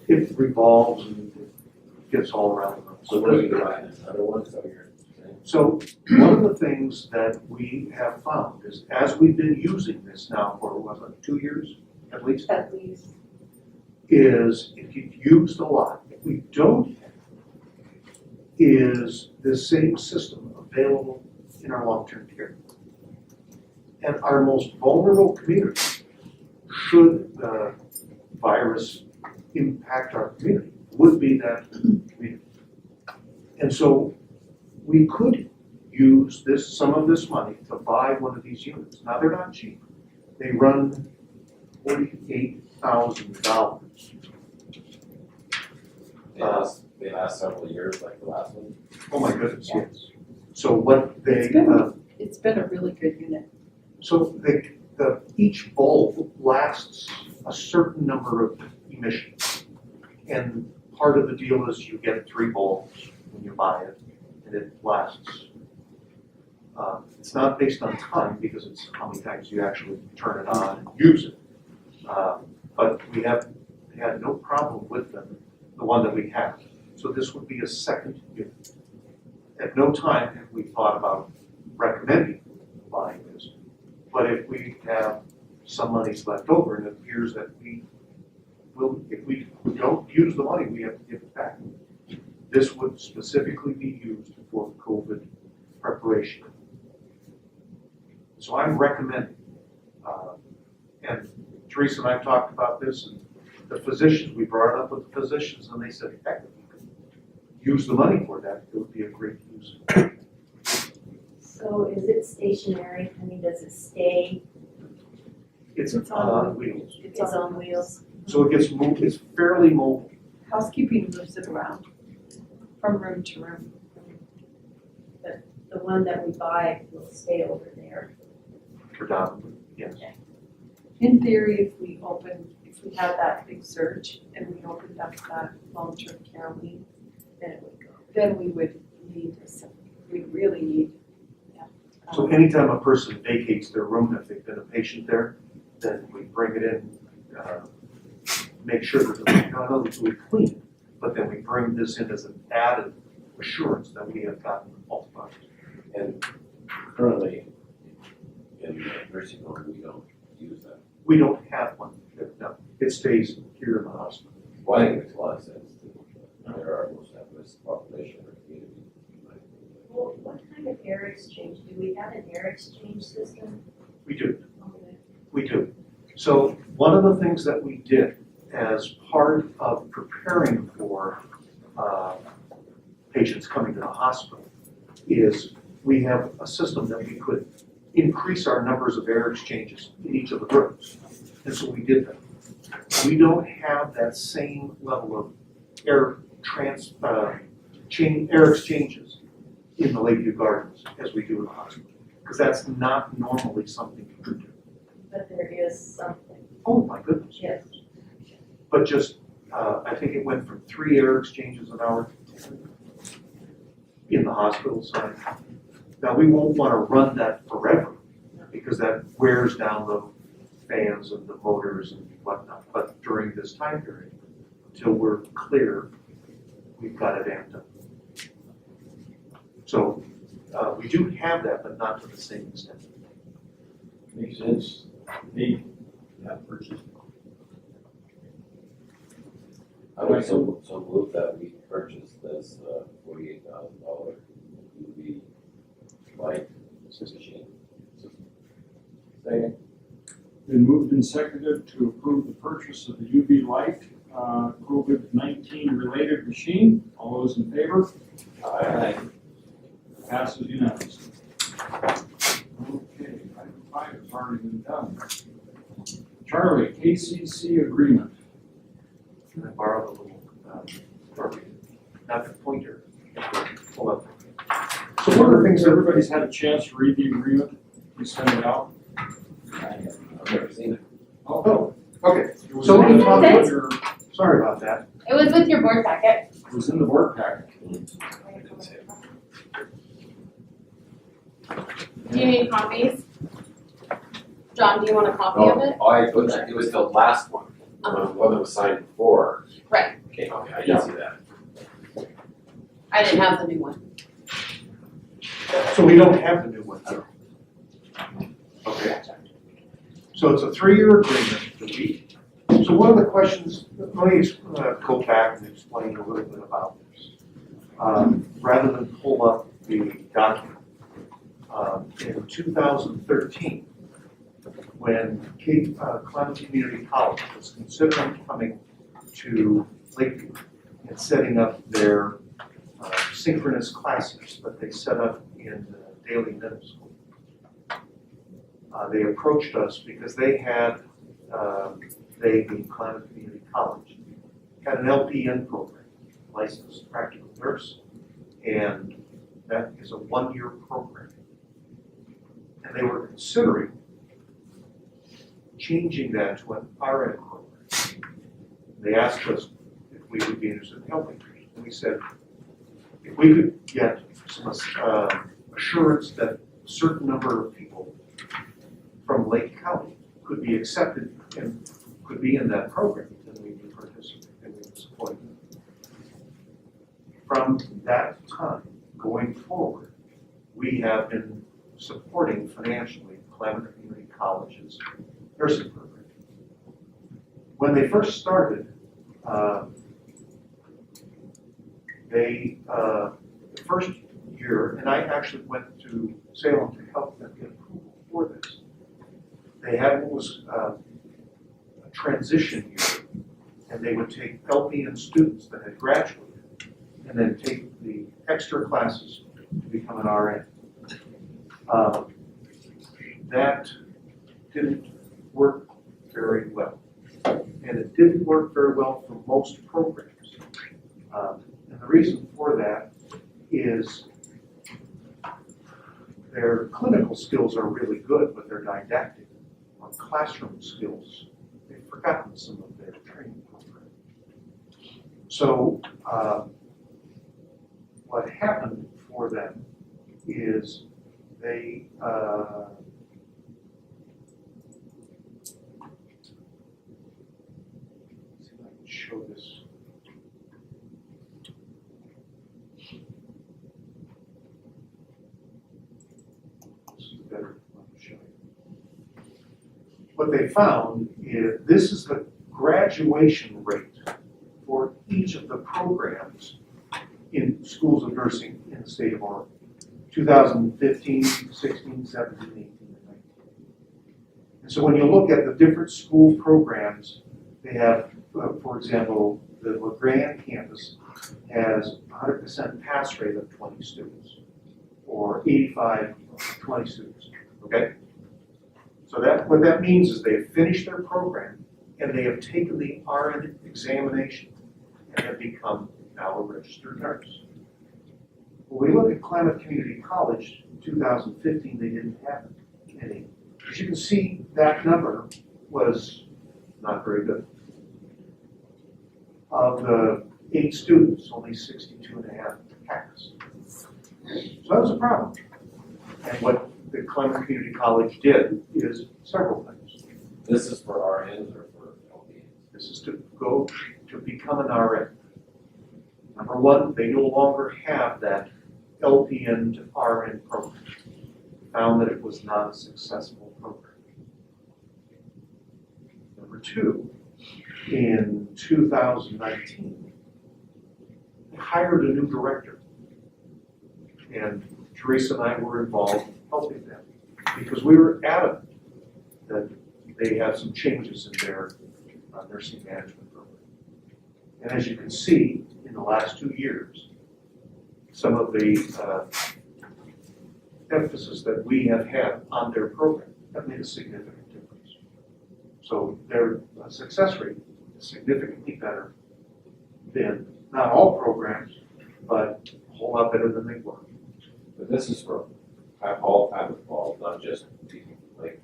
it revolves and it gets all around the room. So what are you buying, another one, so you're saying? So one of the things that we have found is as we've been using this now for, was it 2 years at least? At least. Is it gets used a lot. If we don't have is the same system available in our long-term care. And our most vulnerable community, should the virus impact our community, would be that community. And so we could use some of this money to buy one of these units. Now, they're not cheap. They run $48,000. They last several years, like the last one. Oh my goodness, yes. So what they, It's been a really good unit. so each bulb lasts a certain number of emissions. And part of the deal is you get 3 bulbs when you buy it, and it lasts. It's not based on time because it's how many times you actually turn it on and use it. But we have had no problem with them, the one that we have. So this would be a second unit. At no time have we thought about recommending buying this. But if we have some money left over, and it appears that we will, if we don't use the money, we have to give it back. This would specifically be used for COVID preparation. So I'm recommending, and Teresa and I talked about this, and the physicians, we brought it up with the physicians, and they said, heck, if you could use the money for that, it would be a great use. So is it stationary? I mean, does it stay? It's It's on on wheels. It's on wheels? So it gets moved, it's fairly mobile. Housekeeping moves it around from room to room. The one that we buy will stay over there. Predominantly, yes. In theory, if we had that big surge and we opened up that long-term care wing, Then it would go. then we would need, we'd really need. So anytime a person vacates their room, if they've been a patient there, then we bring it in, make sure that, not only do we clean it, but then we bring this in as an added assurance that we have gotten all the bugs. And currently, in the nursing home, we don't use that. We don't have one, no, it stays here in the hospital. Well, I think it makes a lot of sense to, there are most at-risk population or community. Well, what kind of air exchange? Do we have an air exchange system? We do. Okay. We do. So one of the things that we did as part of preparing for patients coming to the hospital is we have a system that we could increase our numbers of air exchanges in each of the rooms. And so we did that. We don't have that same level of air exchanges in the Lakeview Gardens as we do in the hospital, because that's not normally something you do. But there is something. Oh my goodness. Yes. But just, I think it went from 3 air exchanges an hour to 10 in the hospital side. Now, we won't wanna run that forever, because that wears down the fans and the motors and whatnot, but during this time period, until we're clear, we've got it amped up. So, we do have that, but not to the same extent. Makes sense. They have purchased. I would so move that we purchase this $48,000 UV light machine. Second. Been moved and seconded to approve the purchase of the UV light, COVID-19 related machine. All those in favor? Aye. Passes unanimously. Okay, item 5 has already been done. Charlie, KCC agreement. Can I borrow the little, not the pointer, pull up. So one of the things, everybody's had a chance to read the agreement, we sent it out. I've never seen it. Oh, okay, It was So in we the talked- under- sorry about that. It was with your board packet. it was in the board packet. Do you need copies? John, do you want a copy of it? Oh, it was the last one, the one that was signed before. Right. Okay, I didn't see that. I didn't have the new one. So we don't have the new one, huh? Okay. So it's a 3-year agreement that so one of the questions, let me go back and explain a little bit about this. Rather than pull up the document. In 2013, when Clement Community College was considering coming to Lakeview and setting up their synchronous classes that they set up in Daly Middle School. They approached us because they had, they being Clement Community College, had an LPN program, licensed practical nurse, and that is a 1-year program. And they were considering changing that to an RN program. They asked us if we would be interested in helping, and we said, if we could get some assurance that a certain number of people from Lake County could be accepted and could be in that program, then we would participate and we would support them. From that time going forward, we have been supporting financially Clement Community College's nursing program. When they first started, the first year, and I actually went to Salem to help them get approval for this. They had what was a transition year, and they would take LPN students that had graduated and then take the extra classes to become an RN. That didn't work very well, and it didn't work very well for most programs. And the reason for that is their clinical skills are really good, but their didactic or classroom skills, they've forgotten some of their training program. So what happened for them is they see if I can show this. This is better. Let me show you. What they found is this is the graduation rate for each of the programs in schools of nursing in the state of Oregon. 2015, 16, 17, 18, and 19. And so when you look at the different school programs, they have, for example, the LeGrand campus has 100% pass rate of 20 students, or 85, 20 students, okay? So that what that means is they have finished their program and they have taken the RN examination and have become now a registered nurse. When we look at Clement Community College, in 2015, they didn't have any. As you can see, that number was not very good. Of the 8 students, only 62 and a half passed. So that was a problem. And what the Clement Community College did is several things. This is for RNs or for LPNs? This is to go to become an RN. Number one, they no longer have that LPN to RN program. Found that it was not a successful program. Number two, in 2019, they hired a new director. And Teresa and I were involved helping them because we were adamant that they had some changes in their nursing management program. And as you can see, in the last 2 years, some of the emphasis that we have had on their program have made a significant difference. So their success rate is significantly better than, not all programs, but a whole lot better than they were. But this is for all time involved, not just people like.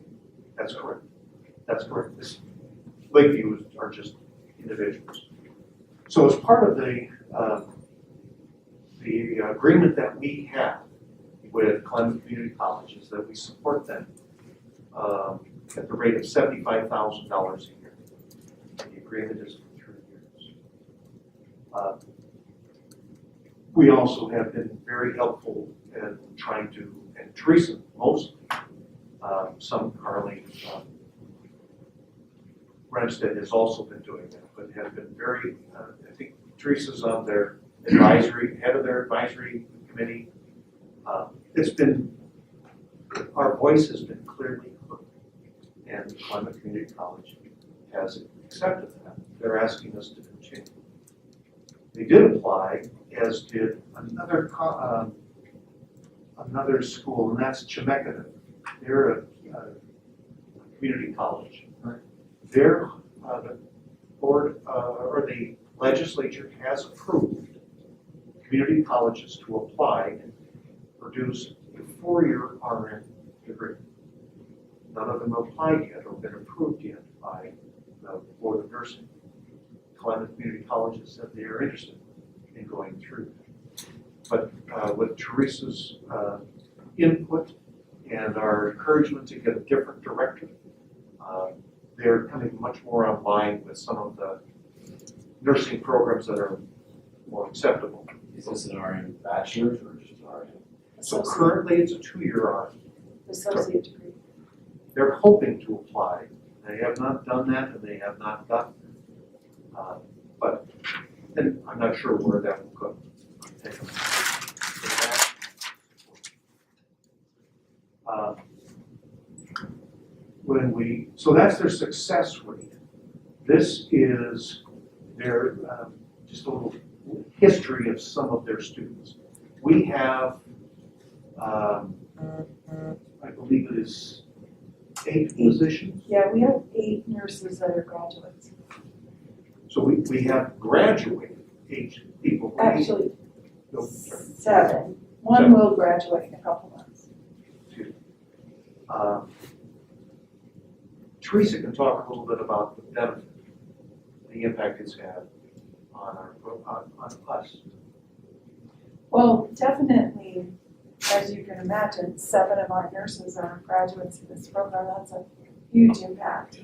That's correct. That's correct. This Lakeview are just individuals. So as part of the agreement that we have with Clement Community College is that we support them at the rate of $75,000 a year. The agreement is for 3 years. We also have been very helpful in trying to, and Teresa mostly, some Carly Remstead has also been doing that, but have been very, I think Teresa's on their advisory, head of their advisory committee. It's been, our voice has been clearly heard, and Clement Community College has accepted that. They're asking us to continue. They did apply, as did another school, and that's Chemeketa. They're a community college. Their the board or the legislature has approved community colleges to apply and produce a 4-year RN degree. None of them have applied yet or been approved yet by the Board of Nursing. Clement Community College has said they are interested in going through that. But with Teresa's input and our encouragement to get a different director, they're coming much more online with some of the nursing programs that are more acceptable. Is this an RN bachelor's or just an RN? So currently it's a 2-year RN. Associate degree. They're hoping to apply. They have not done that and they have not gotten it. But and I'm not sure where that will go. Take them. So that's their success rate. This is their, just a little history of some of their students. We have, I believe it is 8 positions. Yeah, we have 8 nurses that are graduates. So we have graduated 8 people. Actually, No, sorry. 7. One Seven. will graduate in a couple months. Teresa can talk a little bit about the benefit, the impact it's had on us. Well, definitely, as you can imagine, 7 of our nurses are graduates of this program. That's a huge impact.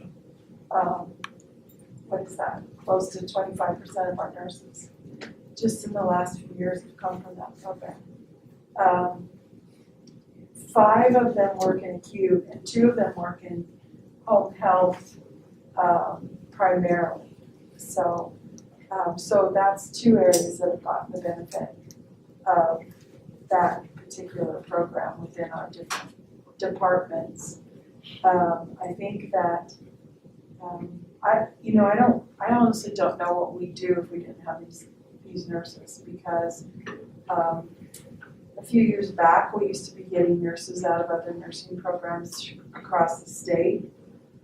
What is that? Close to 25% of our nurses, just in the last few years, have come from that program. 5 of them work in acute, and 2 of them work in home health primarily. So that's 2 areas that have gotten the benefit of that particular program within our different departments. I think that I honestly don't know what we'd do if we didn't have these nurses, because a few years back we used to be getting nurses out of other nursing programs across the state,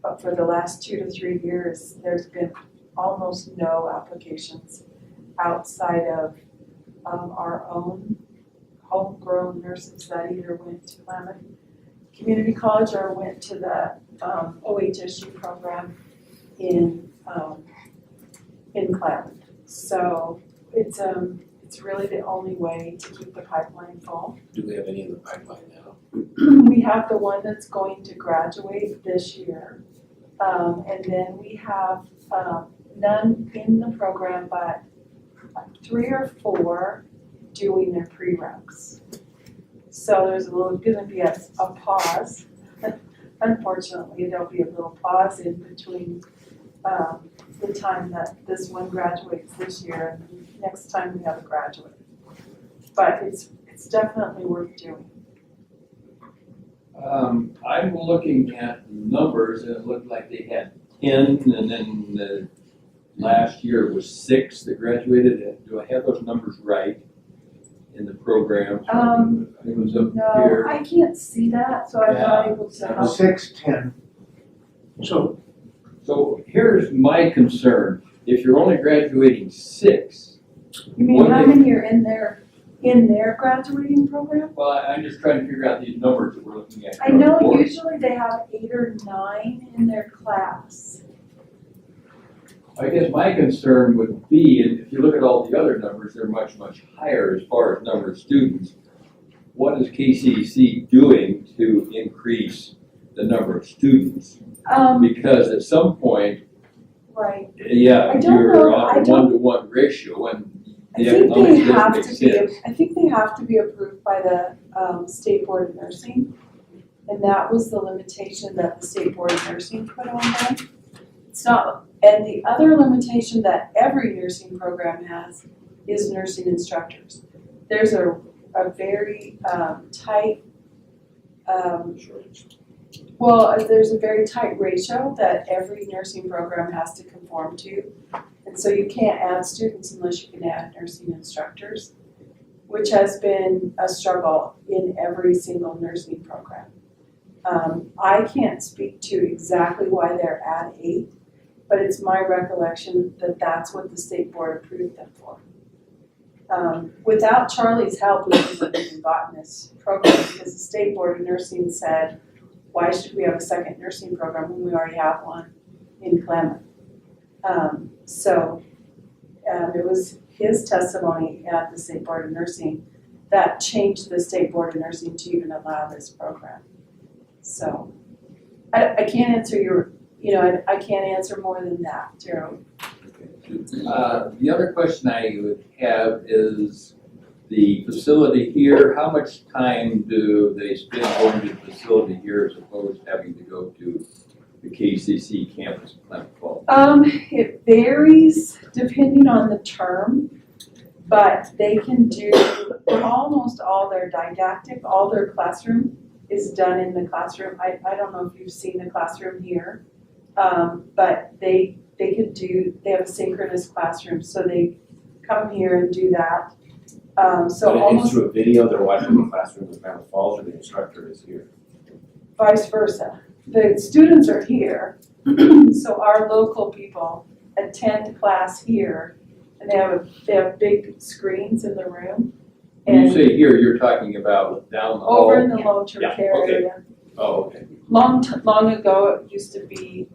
but for the last 2 to 3 years there's been almost no applications outside of our own homegrown nurses that either went to Clement Community College or went to the OHSU program in Clement. So it's It's really the only way to keep the pipeline full. Do we have any in the pipeline now? We have the one that's going to graduate this year. And then we have, none in the program, but 3 or 4 doing their prereqs. So there's gonna be a pause. Unfortunately, there'll be a little pause in between, the time that this one graduates this year and the next time we have a graduate. But it's definitely worth doing. I'm looking at numbers and it looked like they had 10 and then the last year was 6 that graduated. Do I have those numbers right in the program? It was up No, here. I can't see that, so I'm not able to help. 6, 10. So here's my concern. If you're only graduating 6, You mean One how thing- many are in their graduating program? well, I'm just trying to figure out these numbers that we're looking at. I know going forward. usually they have 8 or 9 in their class. I guess my concern would be, and if you look at all the other numbers, they're much, much higher as far as number of students. What is KCC doing to increase the number of students? Because at some point, Right, yeah, I don't you're know, on I a don't- 1-to-1 ratio and I the think they economics have doesn't to make be, sense. I think they have to be approved by the State Board of Nursing. And that was the limitation that the State Board of Nursing put on them. It's not, and the other limitation that every nursing program has is nursing instructors. There's a very tight, there's a very tight ratio that every nursing program has to conform to. And so you can't add students unless you can add nursing instructors, which has been a struggle in every single nursing program. I can't speak to exactly why they're at 8, but it's my recollection that that's what the state board approved them for. Without Charlie's help, we wouldn't have even gotten this program because the state board of nursing said, why should we have a second nursing program when we already have one in Klamath? It was his testimony at the State Board of Nursing that changed the State Board of Nursing to even allow this program. So, I can't answer I can't answer more than that, Gerald. The other question I would have is the facility here, how much time do they spend going to the facility here as opposed to having to go to the KCC campus in Klamath Falls? It varies depending on the term, but they can do almost all their didactic, all their classroom is done in the classroom. I don't know if you've seen the classroom here, but they have a synchronous classroom, so they come here and do that. But it's through a video, they're watching the classroom in Klamath Falls, or the instructor is here? Vice versa. The students are here, so our local people attend class here, and they have big screens in the room. When you And say here, you're talking about down the hall? over in the long-term Yeah, care okay. area. Oh, okay. Long ago, it used to be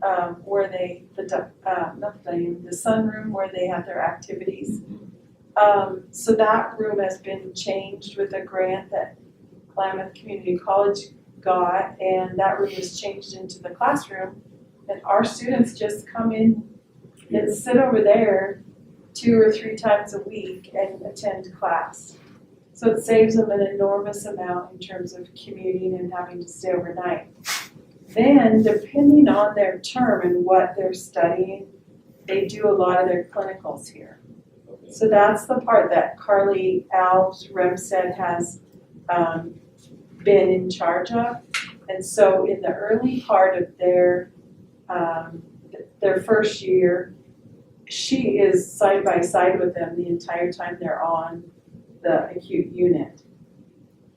where the sunroom where they had their activities. So that room has been changed with a grant that Klamath Community College got, and that room was changed into the classroom. And our students just come in and sit over there 2 or 3 times a week and attend class. So it saves them an enormous amount in terms of commuting and having to stay overnight. Then, depending on their term and what they're studying, they do a lot of their clinicals here. So that's the part that Carly Alves Remstead has been in charge of. And so in the early part of their first year, she is side by side with them the entire time they're on the acute unit.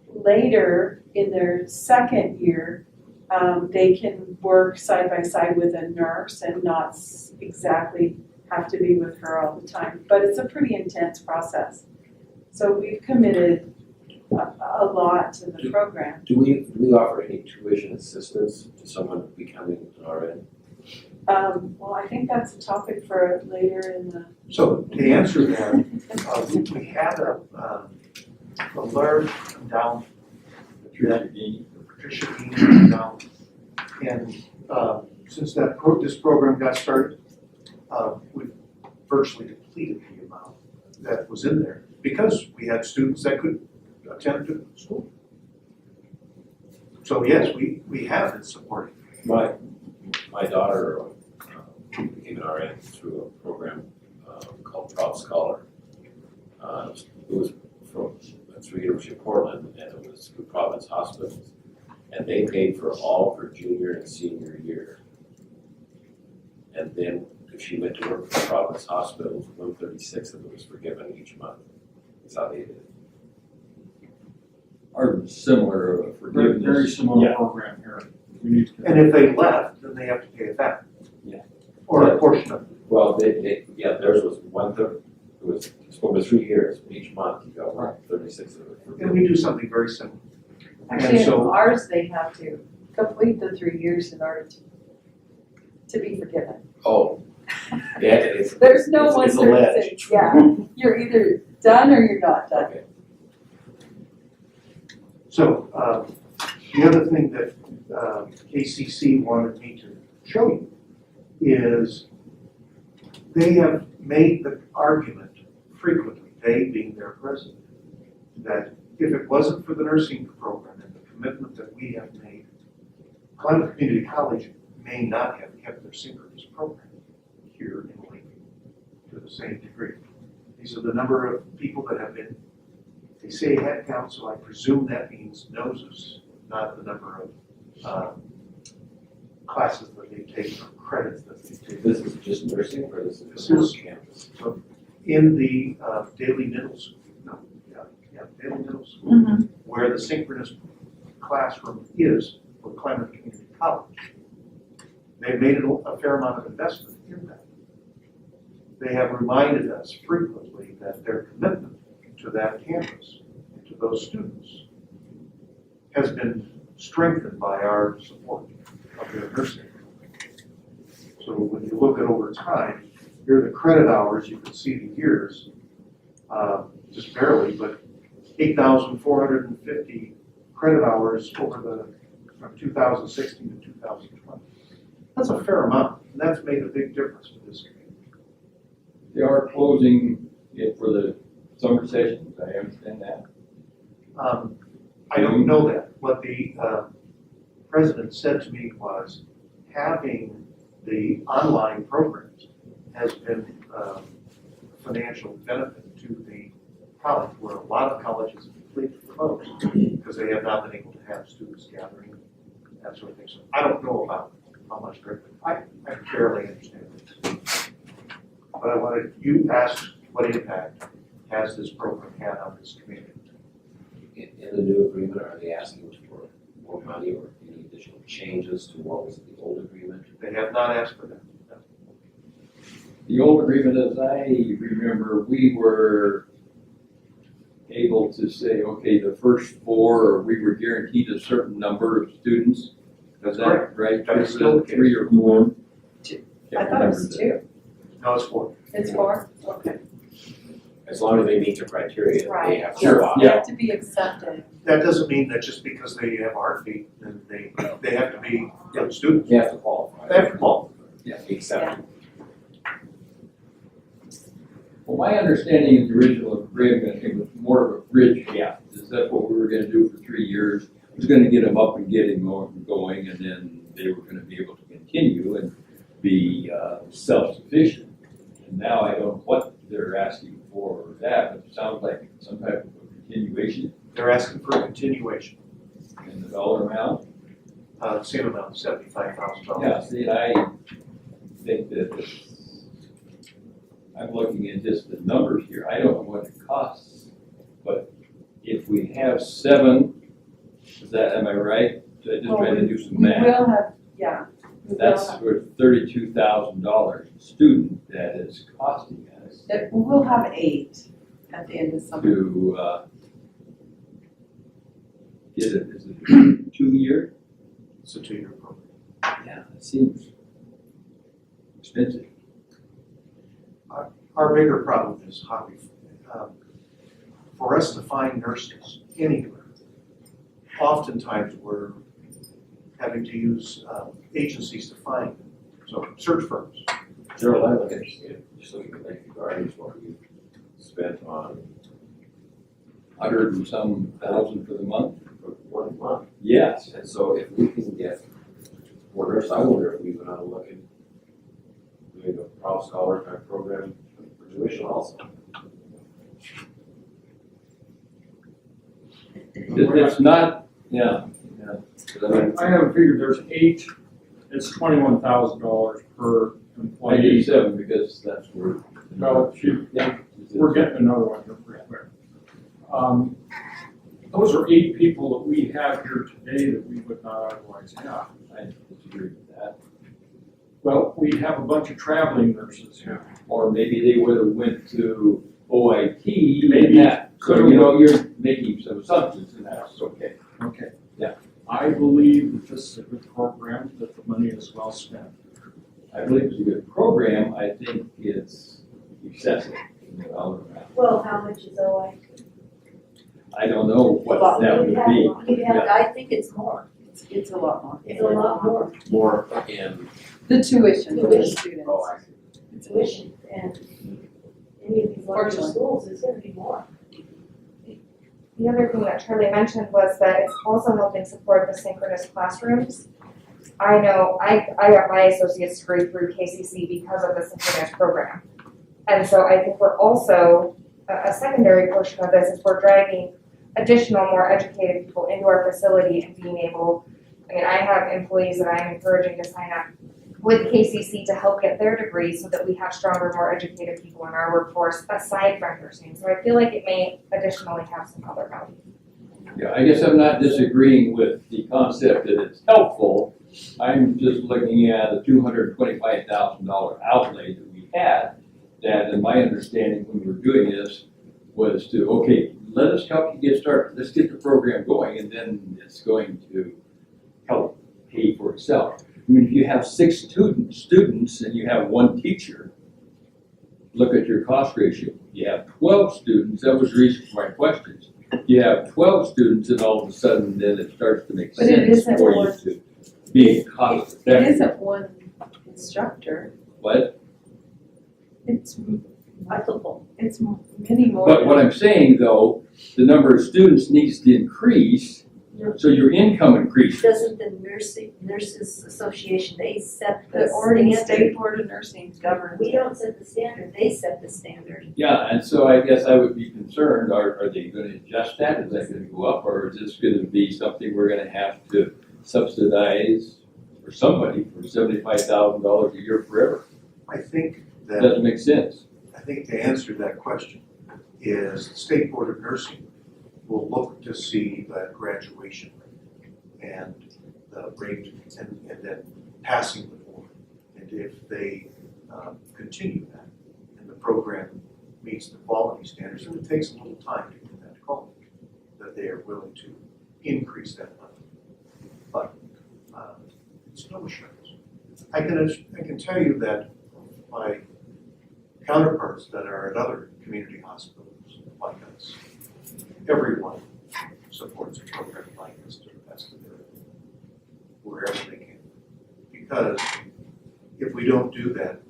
Later, in their second year, they can work side by side with a nurse and not exactly have to be with her all the time. But it's a pretty intense process. So we've committed a lot to the program. Do we offer any tuition assistance to someone becoming an RN? Well, I think that's a topic for later in the. So to answer that, we had a large endowment, Patricia Dean endowment. And since this program got started, we've virtually depleted the amount that was in there because we had students that could attend to school. So yes, we have been supporting. My daughter became an RN through a program called Proud Scholar. It was through University of Portland, and it was through Providence Hospitals. And they paid for all of her junior and senior year. And then if she went to work for Providence Hospitals, 136 of it was forgiven each month. That's how they did it. Are similar forgiveness. Very similar Yeah. program here. We need to. And if they left, then they have to pay it back. Yeah. Or a portion of it. Well, theirs was 1/3. It was over 3 years. Each month you got 136 of it And forgiven. we do something very similar. Actually, in so- ours, they have to complete the 3 years in order to be forgiven. Oh, yeah, it's. There's no it's- one it's thirty alleged. six, yeah, you're either done or you're not done. Okay. So, the other thing that KCC wanted me to show you is they have made the argument frequently, they being their president, that if it wasn't for the nursing program and the commitment that we have made, Climate Community College may not have kept their synchronous program here in Lakeview to the same degree. These are the number of people that have been, they say head count, so I presume that means noses, not the number of classes that they take or credits that they take. This is just nursing, or this This is the is- campus? In the Daily Middle School, Daily Middle School, where the synchronous classroom is for Climate Community College. They've made a fair amount of investment in that. They have reminded us frequently that their commitment to that campus, and to those students, has been strengthened by our support of their nursing. So when you look at over time, here are the credit hours, you can see the years, just barely, but 8,450 credit hours over from 2016 to 2020. That's a fair amount, and that's made a big difference for this community. They are closing it for the summer sessions, I understand that. I don't know that. What the president said to me was having the online programs has been a financial benefit to the college, where a lot of colleges have completely closed because they have not been able to have students gathering, that sort of thing. So I don't know about how much they're, I barely understand it. But I wanted, you asked what impact has this program had on this community? In the new agreement, are they asking for more money or any additional changes to what was in the old agreement? They have not asked for that. The old agreement, as I remember, we were able to say, okay, the first 4, or we were guaranteed a certain number of students. Is that right? That is still the case. 3 or 4? I thought it was 2. No, it's 4. It's 4? Okay. As long as they meet the criteria, they Right. have to Sure, apply. You have to be accepted. That doesn't mean that just because they have a heartbeat, then they have to be good students. You have to qualify. They have to qualify. Yeah, accept. Well, my understanding of the original agreement, it was more of a bridge gap. Is that what we were gonna do for 3 years? It was gonna get them up and getting going, and then they were gonna be able to continue and be self-sufficient. And now I don't know what they're asking for that, but it sounds like some type of a continuation They're asking for a continuation, in the dollar amount. same amount, $75,000. Yeah, see, I think that I'm looking at just the numbers here. I don't know what it costs, but if we have 7, is that, am I right? I just trying to do some We math. will have, yeah. we will That's have- for $32,000 a student that is costing us We will have 8 at the end of summer. to get it, is it a 2-year? It's a 2-year program. Yeah, it seems. expensive. Our bigger problem is how we, for us to find nurses anywhere, oftentimes we're having to use agencies to find them, so search firms. Gerald, I look at, just looking at Lake Gardens, what we spent on 100 and some thousand for the month? for 1 month. Yes. And so if we can get more nurses, I wonder if we went out and look at doing a Proud Scholar type program for tuition also. It's not, yeah. 'Cause I mean, I haven't figured there's 8, it's $21,000 per employee. 87 because that's where. No, we're getting another one here pretty quick. Those are 8 people that we have here today that we would not otherwise have. I disagree with that. Well, we have a bunch of traveling nurses here. Or maybe they would have went to OIT Maybe. and that. So, you know, you're making some assumptions and that's okay. Okay. Yeah. I believe that this is a good program, that the money is well spent. I believe it's a good program. I think it's excessive in the dollar amount. Well, how much is OI? I don't know what that would be. You'd have, I think it's more. It's a lot more. It's a lot more. More in, The tuition for the Tuition. students. oh, I see. Tuition and any of these larger Fortunately. schools, it's gonna be more. The other thing that Charlie mentioned was that it's also helping support the synchronous classrooms. I know I got my associate's degree through KCC because of the synchronous program. And so I think we're also, a secondary portion of this is we're dragging additional, more educated people into our facility and being able, I mean, I have employees that I'm encouraging to sign up with KCC to help get their degrees so that we have stronger, more educated people in our workforce aside from nursing. So I feel like it may additionally have some other value. Yeah, I guess I'm not disagreeing with the concept that it's helpful. I'm just looking at a $225,000 outlay that we had, that in my understanding when we were doing this was to, okay, let us help you get started. Let's get the program going and then it's going to help pay for itself. I mean, if you have 6 students and you have 1 teacher, look at your cost ratio. You have 12 students, that was the reason for my questions. You have 12 students and all of a sudden then it starts to make But it sense isn't for you one- to be cost It effective. isn't one instructor, What? it's Multiple. it's many more. But what I'm saying though, the number of students needs to increase, so your income increases. Doesn't the nurses association, they set the The Oregon State standard? Board of Nursing governs We it. don't set the standard, they set the standard. Yeah, and so I guess I would be concerned, are they gonna adjust that? Is that gonna go up, or is this gonna be something we're gonna have to subsidize for somebody for $75,000 a year forever? I think that, Doesn't make sense. I think the answer to that question is the State Board of Nursing will look to see the graduation rate and the rate and then passing the board. And if they continue that and the program meets the quality standards, and it takes a little time to get that call, that they are willing to increase that level. But it's no assurance. I can tell you that my counterparts that are at other community hospitals like us, everyone supports a program like this to the best of their ability, wherever they can. Because if we don't do that,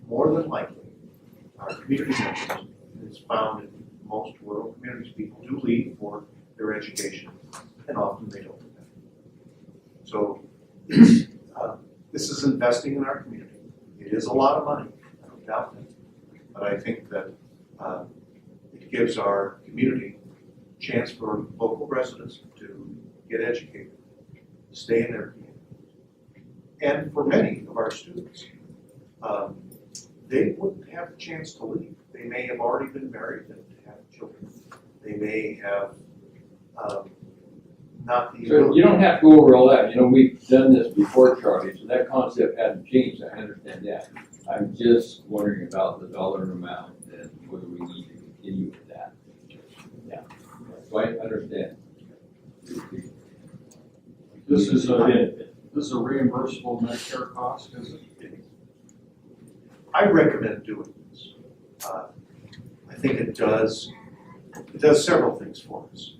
more than likely, our community members, it's found in most rural communities, people do leave for their education, and often they don't do that. So it's, this is investing in our community. It is a lot of money, I don't doubt that. But I think that it gives our community a chance for local residents to get educated, stay in their communities. And for many of our students, they wouldn't have the chance to leave. They may have already been married and have children. They may have not the So ability. you don't have to go over all that, you know, we've done this before, Charlie, so that concept hasn't changed, I understand that. I'm just wondering about the dollar amount and whether we need to continue with that. Yeah, so I understand. This is a, This is a reimbursable Medicare cost, is it? I recommend doing this. I think it does several things for us.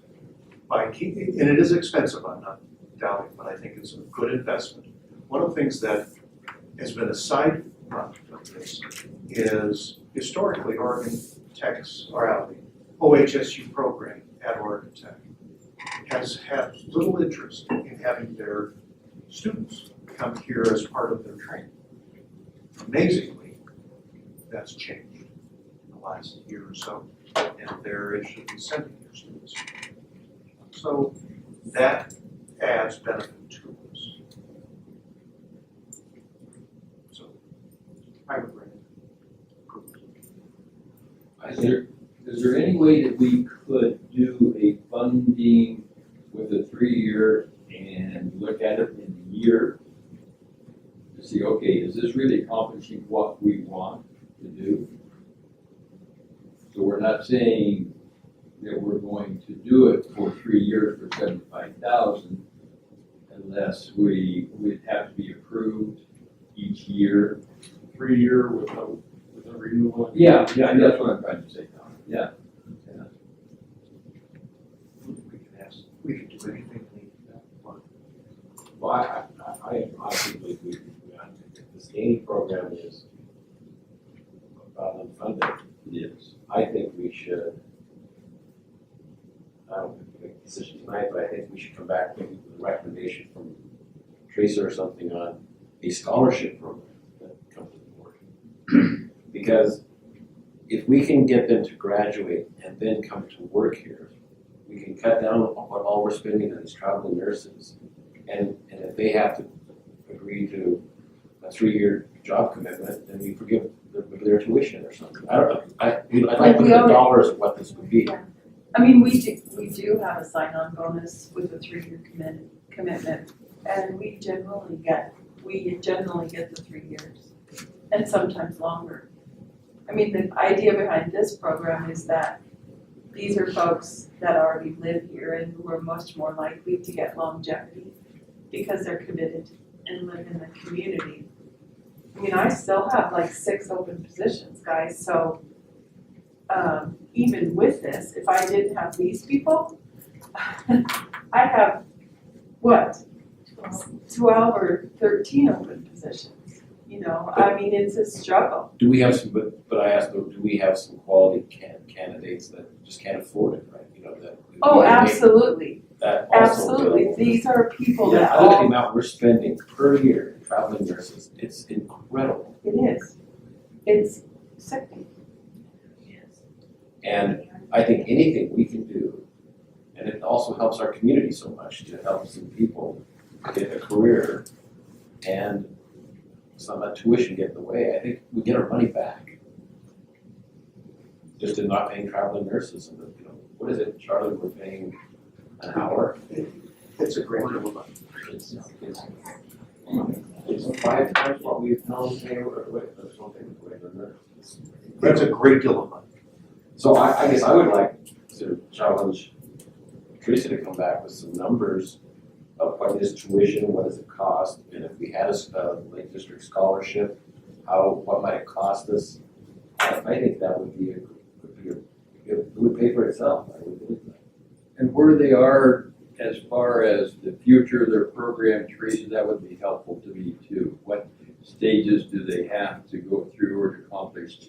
By keeping, and it is expensive, I'm not doubting, but I think it's a good investment. One of the things that has been a side product of this is historically Oregon Tech's, or the OHSU program at Oregon Tech has had little interest in having their students come here as part of their training. Amazingly, that's changed in the last year or so, and they're interested in sending their students. So that adds benefit to us. So I would recommend approval. Is there any way that we could do a funding with a 3-year and look at it in a year? To see, okay, is this really accomplishing what we want to do? So we're not saying that we're going to do it for 3 years for 75,000 unless we'd have to be approved each year. 3-year with a renewal? Yeah, that's what I'm trying to say, Tom. Yeah. We can do anything we want. Well, I think the scanning program is unfunded. Yes. I think we should, I don't think we make a decision tonight, but I think we should come back maybe with a recommendation from Tracer or something on a scholarship program that comes to the board. Because if we can get them to graduate and then come to work here, we can cut down on what all we're spending on these traveling nurses. And if they have to agree to a 3-year job commitment, then we forgive their tuition or something. I don't know. I'd like to look at the dollars of what this would be. Yeah. I mean, we do have a sign-on bonus with a 3-year commitment, and we generally get the 3 years, and sometimes longer. I mean, the idea behind this program is that these are folks that already live here and who are much more likely to get longevity because they're committed and live in the community. I mean, I still have like 6 open positions, guys, so even with this, if I didn't have these people, I'd have, what, 12 or 13 open positions, you know? I mean, it's a struggle. Do we have some, but I asked, do we have some quality candidates that just can't afford it, right? You know, that. Oh, we can make absolutely, That also absolutely. available. These are people Yeah, that I look at the all, amount we're spending per year in traveling nurses, it's incredible. it is. It's sickening. And I think anything we can do, and it also helps our community so much to help some people get a career and some of that tuition get in the way. I think we get our money back. Just in not paying traveling nurses and, you know, what is it, Charlotte, we're paying an hour? It's a great deal of money. It's 5 times what we've known pay, or wait, that's one thing, wait, That's a great deal of money. So I guess I would like to challenge Teresa to come back with some numbers of what is tuition, what does it cost, and if we had a Lake District scholarship, what might it cost us? I think that would be it would pay for itself, I would believe that. And where they are as far as the future of their program, Teresa, that would be helpful to me too. What stages do they have to go through or to accomplish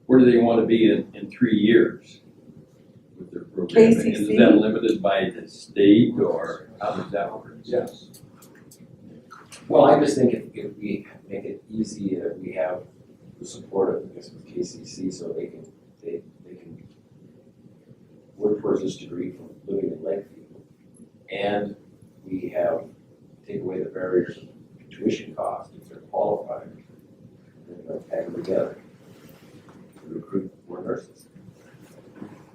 where do they want to be in 3 years with their program? And is KCC? that limited by the state or how does that work? Yes. Well, I just think if we make it easy, that we have the support of, I guess, with KCC, so they can work towards this degree from living in Lakeview. And we take away the barriers of tuition costs if they're qualified. And tag them together to recruit more nurses.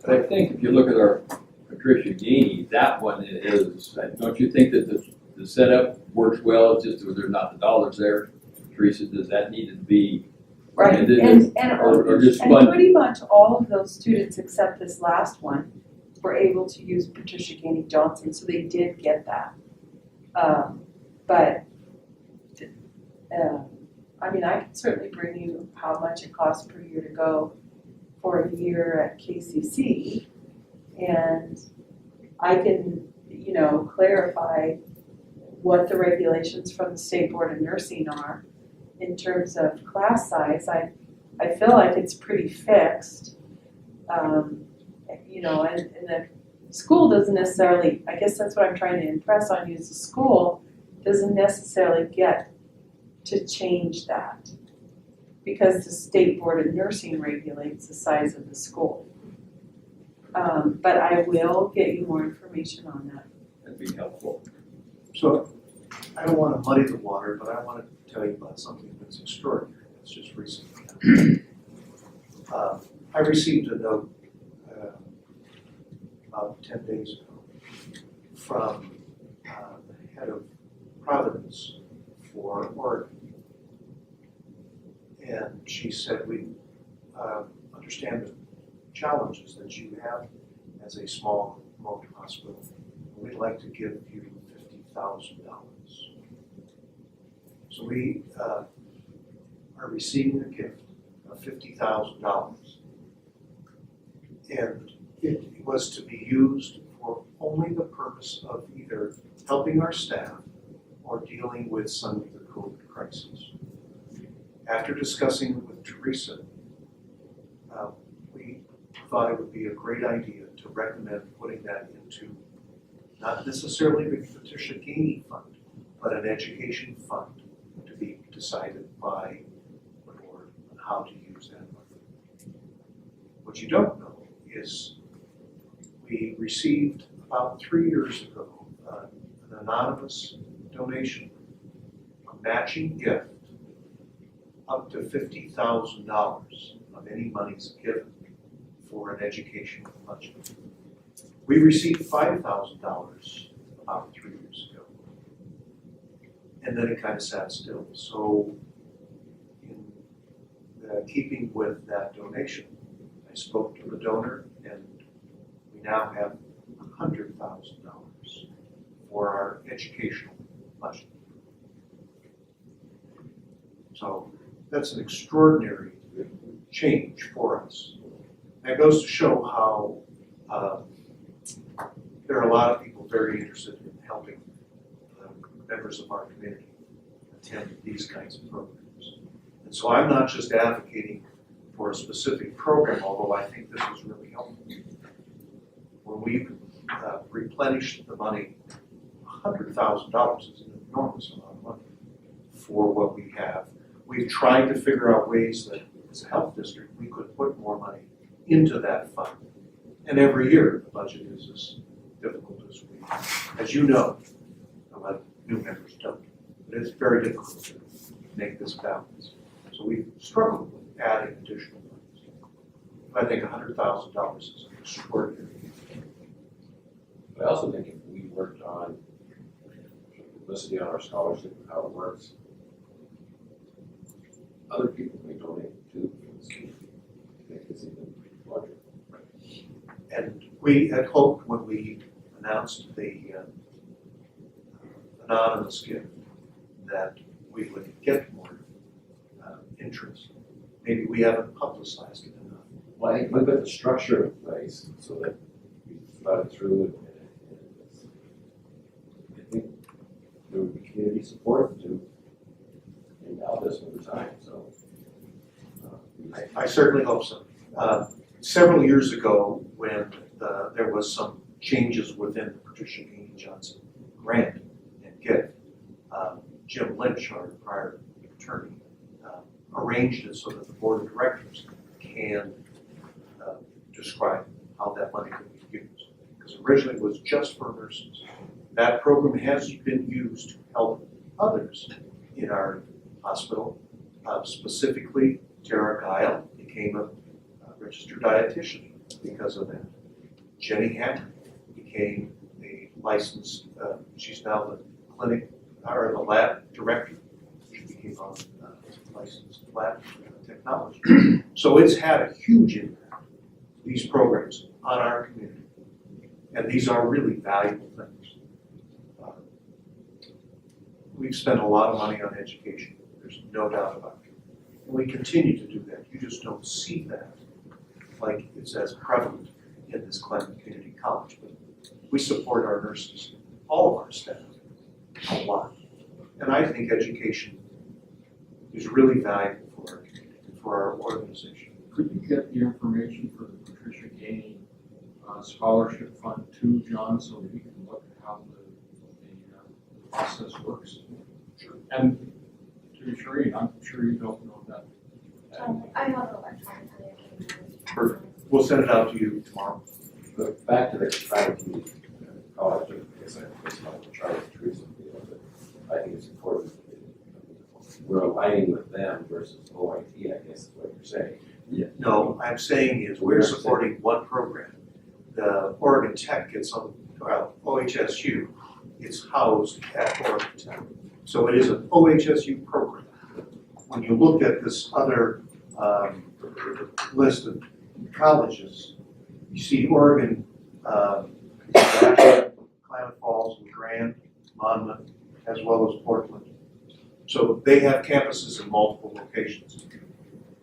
But I think if you look at our Patricia Gainey, that one is, don't you think that the setup works well, it's just that there's not the dollars there? Teresa, does that need to be Right, amended and or just And fun? pretty much all of those students, except this last one, were able to use Patricia Gainey Johnson, so they did get that. But, I mean, I can certainly bring you how much it costs per year to go for a year at KCC. And I can, clarify what the regulations from the State Board of Nursing are in terms of class size. I feel like it's pretty fixed. And the school doesn't necessarily, I guess that's what I'm trying to impress on you, is the school doesn't necessarily get to change that because the State Board of Nursing regulates the size of the school. But I will get you more information on that. That'd be helpful. So I don't want to muddy the water, but I want to tell you about something that's extraordinary. That's just recently. I received a note about 10 days ago from the head of Providence for Oregon. And she said, we understand the challenges that you have as a small remote hospital. We'd like to give you $50,000. So we are receiving a gift of $50,000. And it was to be used for only the purpose of either helping our staff or dealing with some of the COVID crisis. After discussing with Teresa, we thought it would be a great idea to recommend putting that into not necessarily the Patricia Gainey Fund, but an education fund to be decided by the board on how to use that money. What you don't know is we received about 3 years ago an anonymous donation, a matching gift up to $50,000 of any monies given for an educational budget. We received $5,000 about 3 years ago. And then it kind of sat still. So in keeping with that donation, I spoke to the donor and we now have $100,000 for our educational budget. So that's an extraordinary change for us. That goes to show how there are a lot of people very interested in helping members of our community attend these kinds of programs. And so I'm not just advocating for a specific program, although I think this is really helpful. When we replenish the money, $100,000 is an enormous amount of money for what we have. We've tried to figure out ways that as a health district, we could put more money into that fund. And every year, the budget is as difficult as you know, a lot of new members don't. But it's very difficult to make this balance. So we've struggled with adding additional funds. But I think $100,000 is an extraordinary. But I also think if we worked on publicity on our scholarship and how it works, other people may donate too. Make this even larger. And we had hoped when we announced the anonymous gift that we would get more interest. Maybe we haven't publicized it enough. Well, I think we've got the structure in place so that we thought it through and I think there would be community support to endow this over time, so. I certainly hope so. Several years ago, when there was some changes within the Patricia Gainey Johnson grant and gift, Jim Lynch, our prior attorney, arranged it so that the board of directors can describe how that money could be used. Because originally it was just for nurses. That program has been used to help others in our hospital. Specifically, Tara Guile became a registered dietitian because of that. Jenny Hammond became a licensed, she's now the clinic, or the lab director. She became a licensed lab technology. So it's had a huge impact, these programs, on our community. And these are really valuable things. we've spent a lot of money on education, there's no doubt about it. And we continue to do that, you just don't see that like it's as prevalent in this Clinton Community College. But we support our nurses, all of our staff, a lot. And I think education is really valuable for our community, for our organization. Could you get the information for the Patricia Gainey scholarship fund too, John, so that we can look at how the process works? Sure. And to Shereen, I'm sure you don't know that. I have an electronic copy. Perfect. We'll send it out to you tomorrow. But back to the private community college, I guess it's not the Charlie Teresa deal, but I think it's important. We're aligning with them versus OIT, I guess is what you're saying. No, I'm saying is we're supporting one program. The Oregon Tech gets on, well, OHSU, it's housed at Oregon Tech. So it is an OHSU program. When you look at this other list of colleges, you see Oregon, Klamath Falls, LeGrand, Monmouth, as well as Portland. So they have campuses in multiple locations.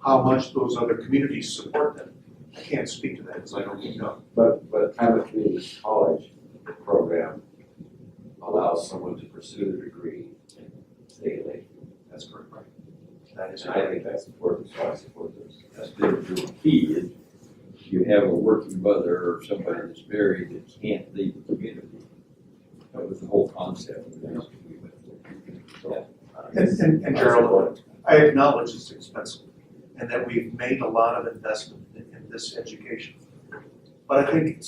How much those other communities support them, I can't speak to that because I don't know. But private community college program allows someone to pursue the degree and stay in Lakeview. That's correct. That is And I think that's important, so I support this. That's the key is you have a working mother or somebody that's married that can't leave the community. That was the whole concept of this. So, And Gerald, I acknowledge it's expensive and that we've made a lot of investment in this education. But I think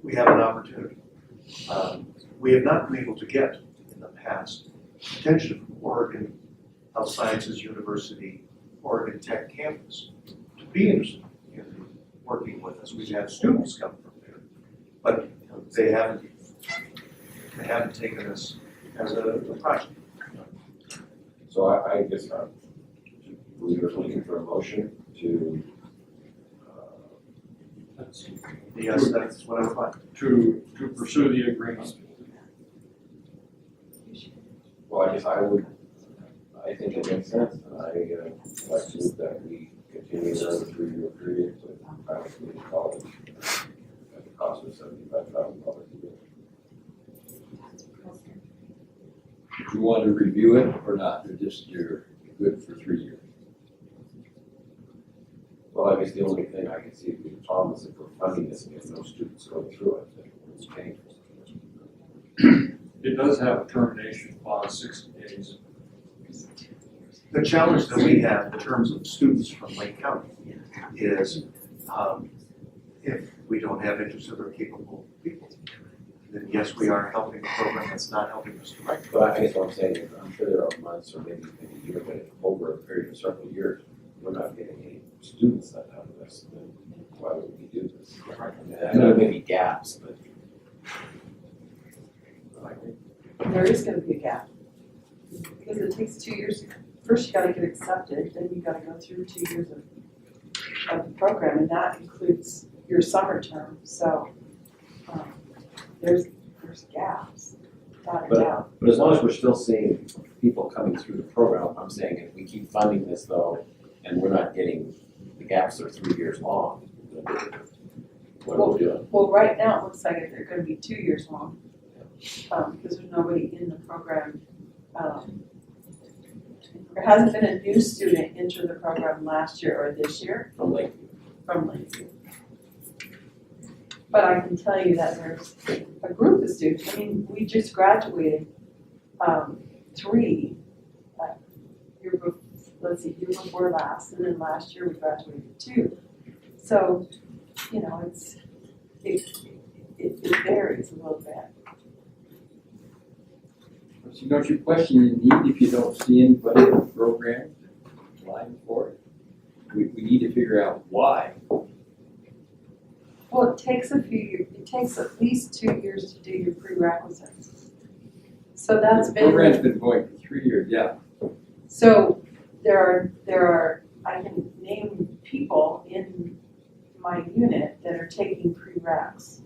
we have an opportunity. We have not been able to get in the past attention from Oregon Health Sciences University, Oregon Tech campus to be interested in working with us. We've had students come from there, but they haven't taken us as a project. So I guess we were looking for a motion to, Yes, that's what I thought. To pursue the agreement. well, I guess I think it makes sense, and I like to move that we continue another 3-year period with private community college at the cost of $75,000 a year. do you want to review it or not, or just you're good for 3 years? Well, I guess the only thing I can see would be the problem is if we're funding this and get no students going through it, then it's painful. It does have a termination clause, 60 days. The challenge that we have in terms of students from Lake County is if we don't have interested or capable people, then yes, we are helping a program that's not helping us directly. But I guess what I'm saying is, I'm sure there are months or maybe a year, but over a period of several years, we're not getting any students out of this, then why would we do this? I know there may be gaps, but. There is gonna be a gap. Because it takes 2 years, first you gotta get accepted, then you gotta go through 2 years of the program, and that includes your summer term, so, there's gaps, without a doubt. But as long as we're still seeing people coming through the program, I'm saying if we keep funding this though, and we're not getting, the gaps are 3 years long, then what are we doing? Well, right now, it looks like they're gonna be 2 years long, because there's nobody in the program. There hasn't been a new student enter the program last year or this year From Lakeview. from Lakeview. But I can tell you that there's a group of students, I mean, we just graduated, 3, year before last, and then last year we graduated 2. So, you know, it varies a little bit. So don't you question the need if you don't see anybody in the program applying for it? We need to figure out why. Well, it takes a few years, it takes at least 2 years to do your prerequisites. So that's The been. program's been going for 3 years, yeah. So there are, I can name people in my unit that are taking prereqs.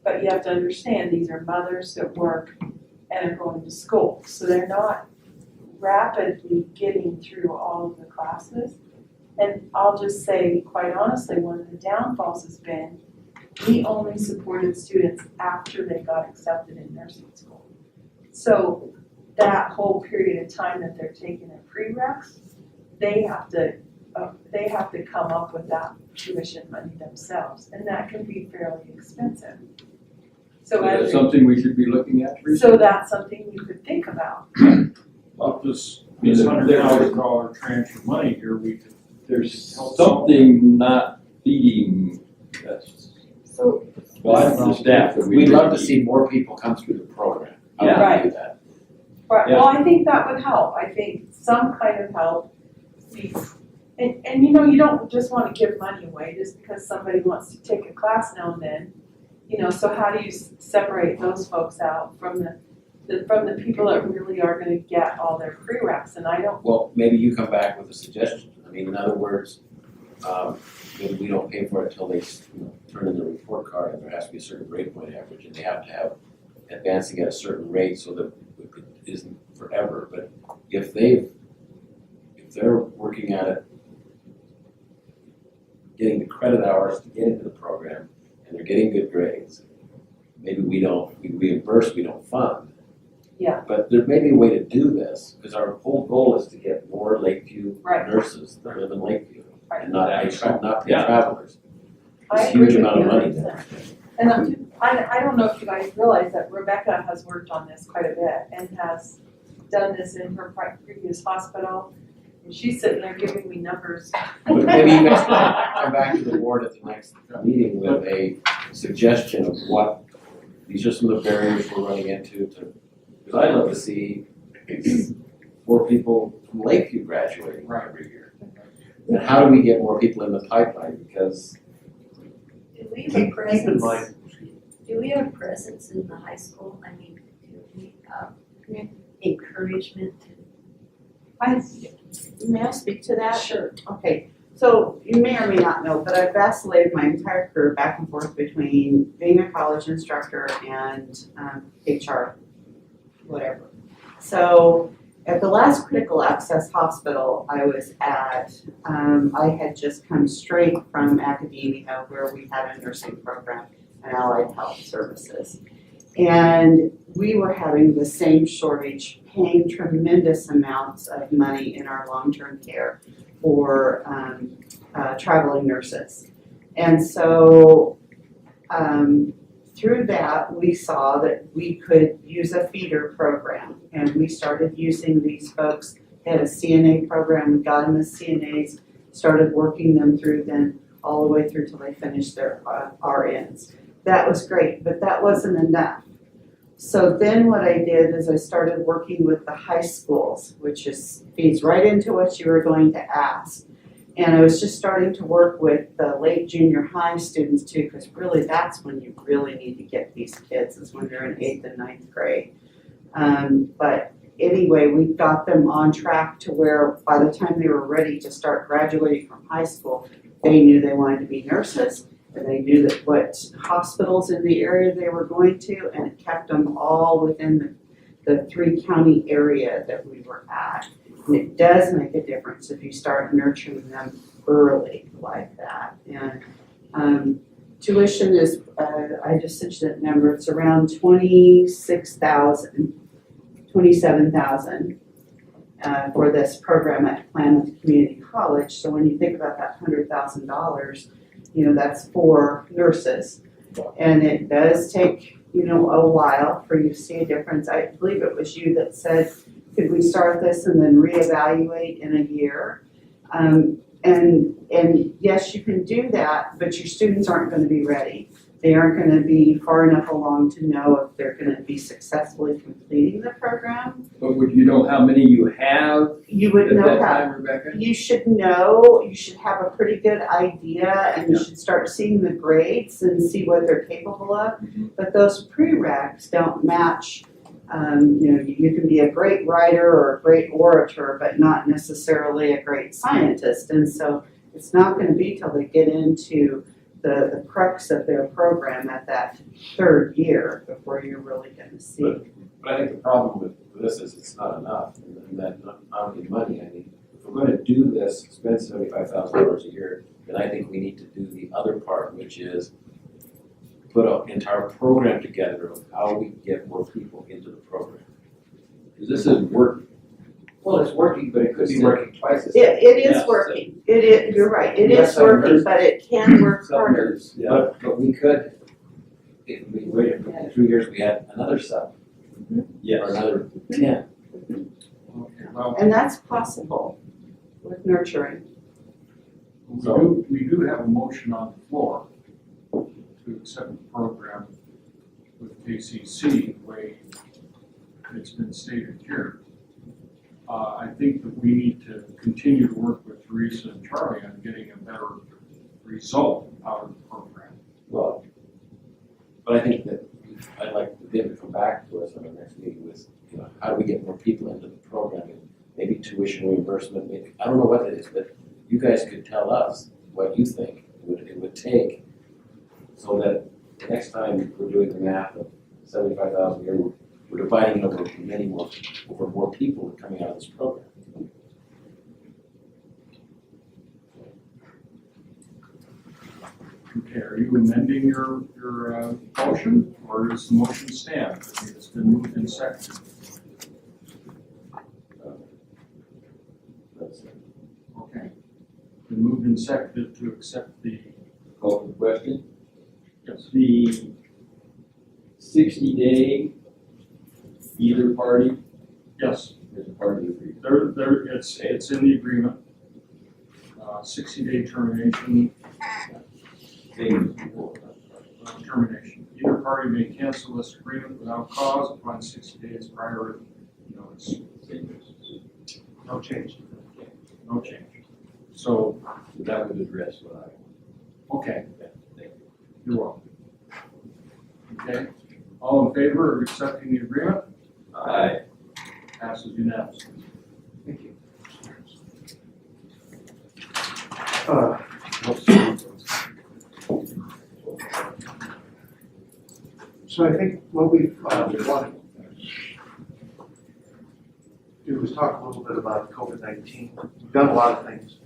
But you have to understand, these are mothers that work and are going to school. So they're not rapidly getting through all of the classes. And I'll just say, quite honestly, one of the downfalls has been, we only supported students after they got accepted in nursing school. So that whole period of time that they're taking their prereqs, they have to come up with that tuition money themselves, and that can be fairly expensive. So That's something we should be looking at, Teresa? so that's something you could think about. About this $100,000 transfer money here, we could. There's something not feeding us. So, Well, the staff that we. We'd love to see more people come through the program. I would do that. Right, Yeah. well, I think that would help, I think some kind of help. And you know, you don't just wanna give money away just because somebody wants to take a class now and then. You know, so how do you separate those folks out from the people that really are gonna get all their prereqs, and I don't. Well, maybe you come back with a suggestion. I mean, in other words, maybe we don't pay for it until they, turn in their report card, and there has to be a certain grade point average, and they have to have advancing at a certain rate so that it isn't forever. But if they're working at it, getting the credit hours to get into the program, and they're getting good grades, maybe we reimburse, we don't fund. Yeah. But there may be a way to do this, because our whole goal is to get more Lakeview Right. nurses that live in Lakeview, Right. and not pay Yeah. travelers. I It's a huge agree with amount of you money 100%. there. And I don't know if you guys realize that Rebecca has worked on this quite a bit and has done this in her previous hospital. And she's sitting there giving me numbers. But maybe you guys can come back to the board at the next meeting with a suggestion of what, these are some of the barriers we're running into because I'd love to see more people from Lakeview graduating every year. And how do we get more people in the pipeline? Because Do we have a Keep in presence, mind, do we have a presence in the high school? I mean, do we, encouragement to? May I speak to that? Sure. Okay, so you may or may not know, but I've vacillated my entire career back and forth between being a college instructor and HR, whatever. So at the last critical access hospital I was at, I had just come straight from academia where we had a nursing program and allied health services. And we were having the same shortage, paying tremendous amounts of money in our long-term care for traveling nurses. And so through that, we saw that we could use a feeder program. And we started using these folks. They had a CNA program, we got them as CNAs, started working them through then all the way through till they finished their RNs. That was great, but that wasn't enough. So then what I did is I started working with the high schools, which feeds right into what you were going to ask. And I was just starting to work with the late junior high students too, because really that's when you really need to get these kids, is when they're in 8th and 9th grade. But anyway, we got them on track to where by the time they were ready to start graduating from high school, they knew they wanted to be nurses. And they knew that what hospitals in the area they were going to, and it kept them all within the 3-county area that we were at. And it does make a difference if you start nurturing them early like that. And tuition is, I just sent you that number, it's around $27,000 for this program at Klamath Community College. So when you think about that $100,000, that's 4 nurses. And it does take, a while for you to see a difference. I believe it was you that said, could we start this and then reevaluate in a year? And yes, you can do that, but your students aren't going to be ready. They aren't going to be far enough along to know if they're going to be successfully completing the program. But would you know how many you have You would at know that how. time, Rebecca? You should know, you should have a pretty good idea, and you should start seeing the grades and see what they're capable of. But those prereqs don't match. You can be a great writer or a great orator, but not necessarily a great scientist. And so it's not going to be till they get into the crux of their program at that 3rd year before you're really going to see. But I think the problem with this is it's not enough, and that not only money, I mean, if we're gonna do this, spend $75,000 a year, then I think we need to do the other part, which is put an entire program together of how we get more people into the program. Because this isn't working. Well, it's working, but it could be working twice as. It is Yes. working, it is, you're right, it Yes, is working, there's- but it can work Some harder. is, yeah. But we could, if we waited for 2 years, we had another 7, or Yes. another 10. Okay, well, And that's possible with nurturing. we do have a motion on the floor to accept the program with KCC, the way it's been stated here. I think that we need to continue to work with Teresa and Charlie on getting a better result out of the program. Well, but I think that I'd like them to come back to us on our next meeting with, you know, how do we get more people into the program? And maybe tuition reimbursement, maybe, I don't know what it is, but you guys could tell us what you think it would take so that next time we're doing the math of 75,000 a year, we're dividing it over more people coming out of this program. Okay, are you amending your motion, or does the motion stand? I mean, it's been moved and seconded. Okay. Been moved and seconded to accept the, Call for the question. yes, The 60-day either party yes, is a part of the agreement. it's in the agreement. 60-day termination, Same as before. termination. Either party may cancel this agreement without cause upon 60 days prior notice. Same as- No change. No change. So, That would address what I want. okay, Thank you. you're welcome. Okay, all in favor of accepting the agreement? Aye. Passes unanimously. Thank you. So I think what we want to do is talk a little bit about COVID-19. We've done a lot of things.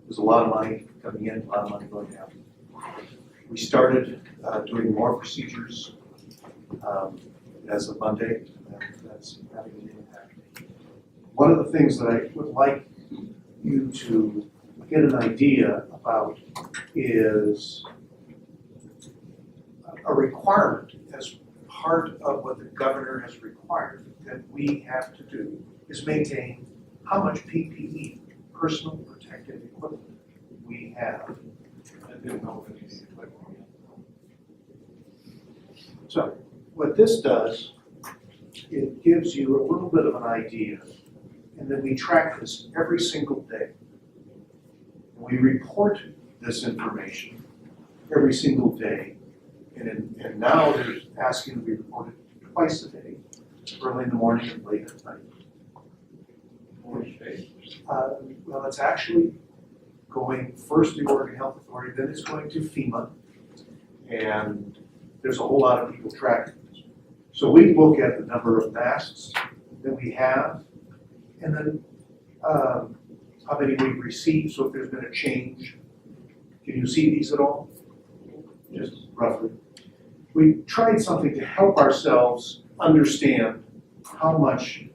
There's a lot of money coming in, a lot of money going out. We started doing more procedures as of Monday, and that's having an impact. One of the things that I would like you to get an idea about is a requirement as part of what the governor has required that we have to do is maintain how much PPE, personal protective equipment, we have. I didn't know if it needs to click on it. So what this does, it gives you a little bit of an idea, and then we track this every single day. We report this information every single day, and now they're asking to be reported twice a day, early in the morning and late at night. Well, it's actually going first to the Oregon Health Authority, then it's going to FEMA, and there's a whole lot of people tracking this. So we look at the number of masks that we have, and then how many we've received, so if there's been a change. Can you see these at all? Just roughly. We tried something to help ourselves understand how much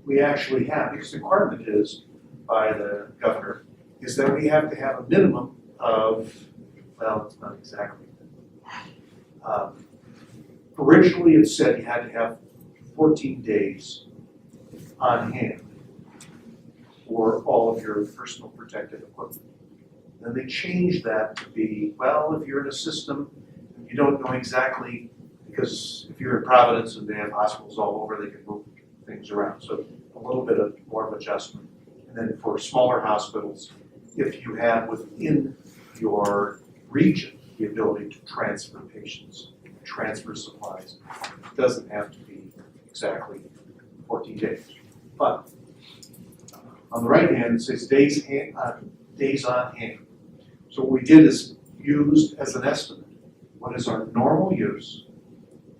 we actually have, because the requirement is by the governor, is that we have to have a minimum of, well, it's not exactly. Originally it said you had to have 14 days on hand for all of your personal protective equipment. Then they changed that to be, well, if you're in a system and you don't know exactly, because if you're in Providence and they have hospitals all over, they can move things around. So a little bit of more of adjustment. And then for smaller hospitals, if you have within your region the ability to transfer patients, transfer supplies, it doesn't have to be exactly 14 days. But on the right hand, it says days on hand. So what we did is used as an estimate what is our normal use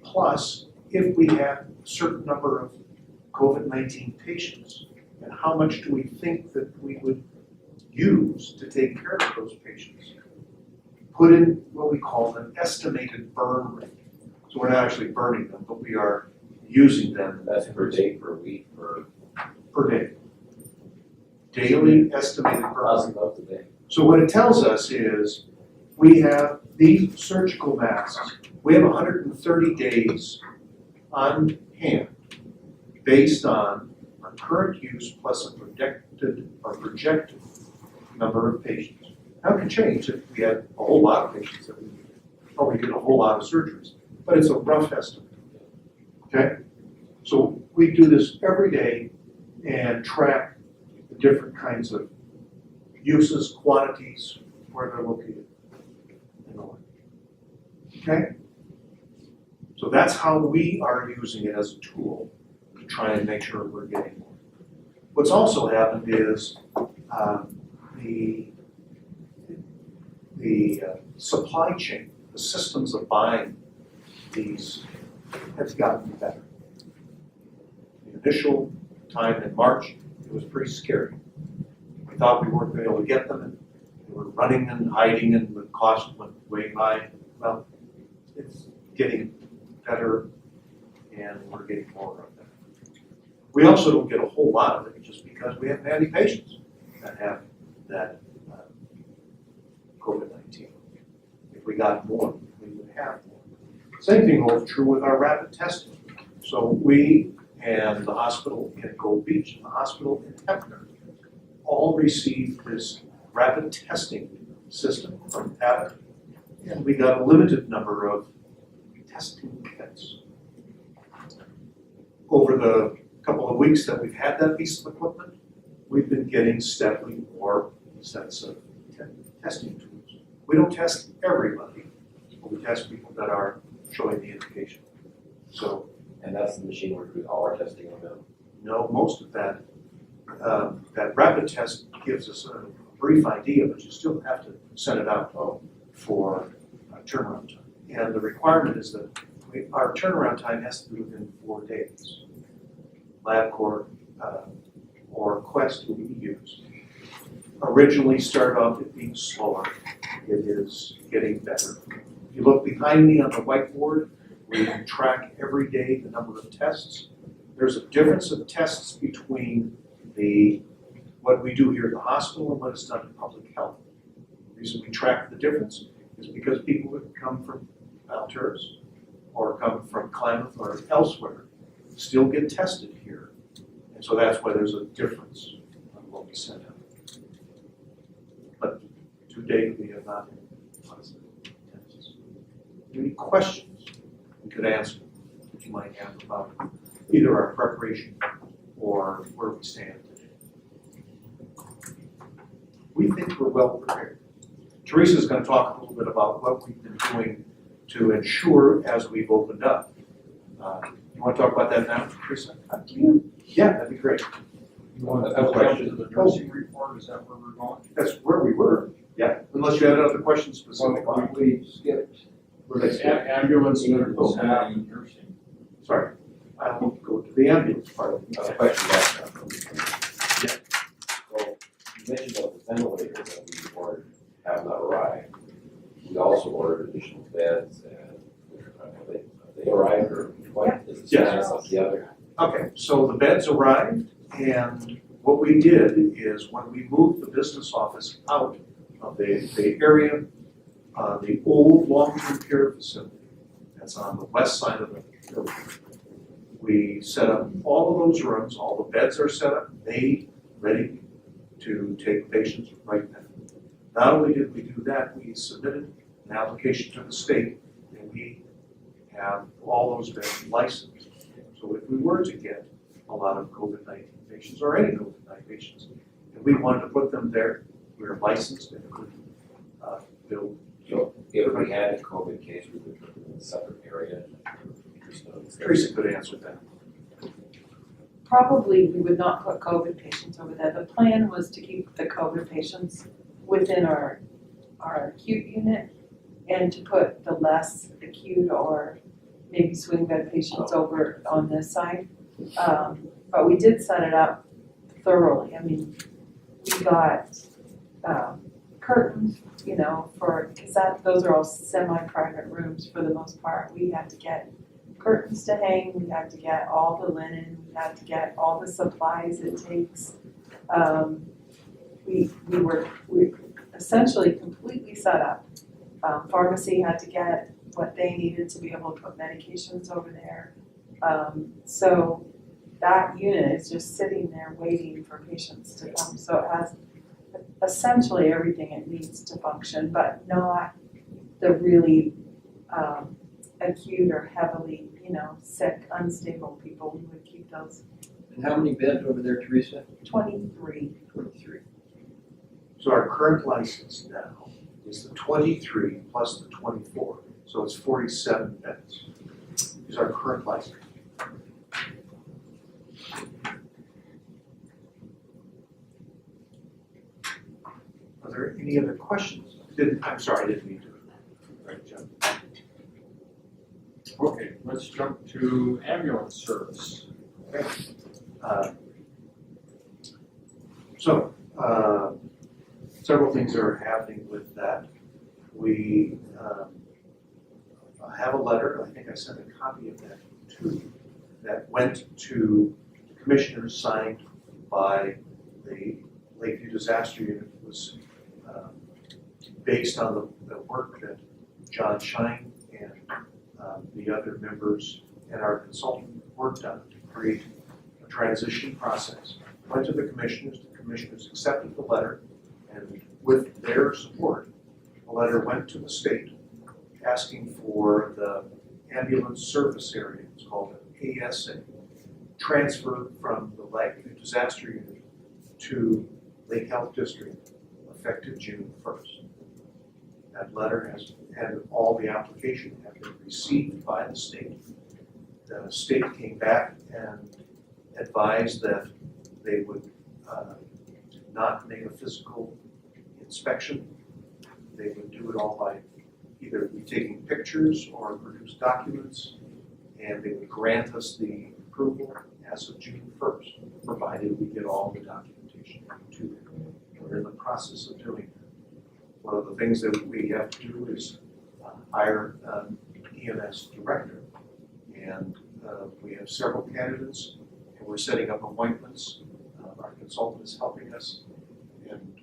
plus if we have a certain number of COVID-19 patients, and how much do we think that we would use to take care of those patients? Put in what we call an estimated burn rate. So we're not actually burning them, but we are using them. That's per day, per week, Per day. Daily estimated burn rate. $1,000 a day. So what it tells us is, we have these surgical masks, we have 130 days on hand based on our current use plus a projected number of patients. Now it can change if we had a whole lot of patients that we probably did a whole lot of surgeries, but it's a rough estimate. Okay? So we do this every day and track the different kinds of uses, quantities, where they're located. And all that. Okay? So that's how we are using it as a tool to try and make sure we're getting more. What's also happened is the supply chain, the systems of buying these has gotten better. The initial time in March, it was pretty scary. We thought we weren't going to be able to get them, and they were running and hiding, and the cost went way high. Well, it's getting better, and we're getting more of them. We also don't get a whole lot of it just because we haven't had any patients that have that COVID-19. If we got more, we would have more. Same thing holds true with our rapid testing. So we and the hospital in Gold Beach and the hospital in Hefner all received this rapid testing system from Abbott. And we got a limited number of testing kits. Over the couple of weeks that we've had that piece of equipment, we've been getting steadily more sets of testing tools. We don't test everybody, but we test people that are showing the indication. So, And that's the machine we're doing all our testing on now. no, most of that, that rapid test gives us a brief idea, but you still have to send it out for turnaround time. And the requirement is that our turnaround time has to be within 4 days. LabCorp or Quest, who we use, originally started off it being slower. It is getting better. If you look behind me on the whiteboard, we can track every day the number of tests. There's a difference of tests between what we do here at the hospital and what is done in public health. The reason we track the difference is because people that come from Alturas or come from Klamath or elsewhere still get tested here. And so that's why there's a difference on what we send out. But to date, we have not had positive tests. Any questions we could answer that you might have about either our preparation or where we stand today? We think we're well prepared. Teresa's going to talk a little bit about what we've been doing to ensure as we've opened up. You want to talk about that now, Teresa? Do you? Yeah, that'd be great. You want to jump to the nursing report, is that where we're going? That's where we were. Yeah, unless you had another question specific. We skipped. Ambulance, medical staff, and nursing. Sorry, I will go to the ambulance part of it. Question back. Yeah. So you mentioned about the ventilators that we ordered have not arrived. We also ordered additional beds and have they arrived or what is the status of the other? Okay, so the beds arrived, and what we did is when we moved the business office out of the area, the old long-term care facility that's on the west side of the building, we set up all of those rooms, all the beds are set up, made, ready to take patients right now. Not only did we do that, we submitted an application to the state, and we have all those beds licensed. So if we were to get a lot of COVID-19 patients or any COVID-19 patients, and we wanted to put them there, we're licensed and could build. So if we had a COVID case, we would put them in a separate area. Teresa could answer that. Probably we would not put COVID patients over there. The plan was to keep the COVID patients within our acute unit and to put the less acute or maybe swing bed patients over on this side. But we did set it up thoroughly. I mean, we got, curtains, you know, because those are all semi-private rooms for the most part. We had to get curtains to hang, we had to get all the linen, we had to get all the supplies it takes. We essentially completely set up. Pharmacy had to get what they needed to be able to put medications over there. So that unit is just sitting there waiting for patients to come. So it has essentially everything it needs to function, but not the really acute or heavily, you know, sick, unstable people. We would keep those And how many beds over there, Teresa? 23. 23. So our current license now is the 23 plus the 24, so it's 47 beds. Is our current license. Are there any other questions? I'm sorry, I didn't mean to. Right, Jim. Okay, let's jump to ambulance service. Several things are happening with that. We have a letter, I think I sent a copy of that too, that went to the commissioners, signed by the Lakeview Disaster Unit. It was based on the work that John Shine and the other members and our consultant worked on to create a transition process. Went to the commissioners accepted the letter, and with their support, the letter went to the state asking for the ambulance service area, it's called an ASA, transfer from the Lakeview Disaster Unit to Lake Health District effective June 1st. That letter and all the application have been received by the state. The state came back and advised that they would not make a physical inspection. They would do it all by either taking pictures or produce documents, and they would grant us the approval as of June 1st, provided we get all the documentation to them. We're in the process of doing that. One of the things that we have to do is hire an EMS director, and we have several candidates, and we're setting up appointments. Our consultant is helping us, and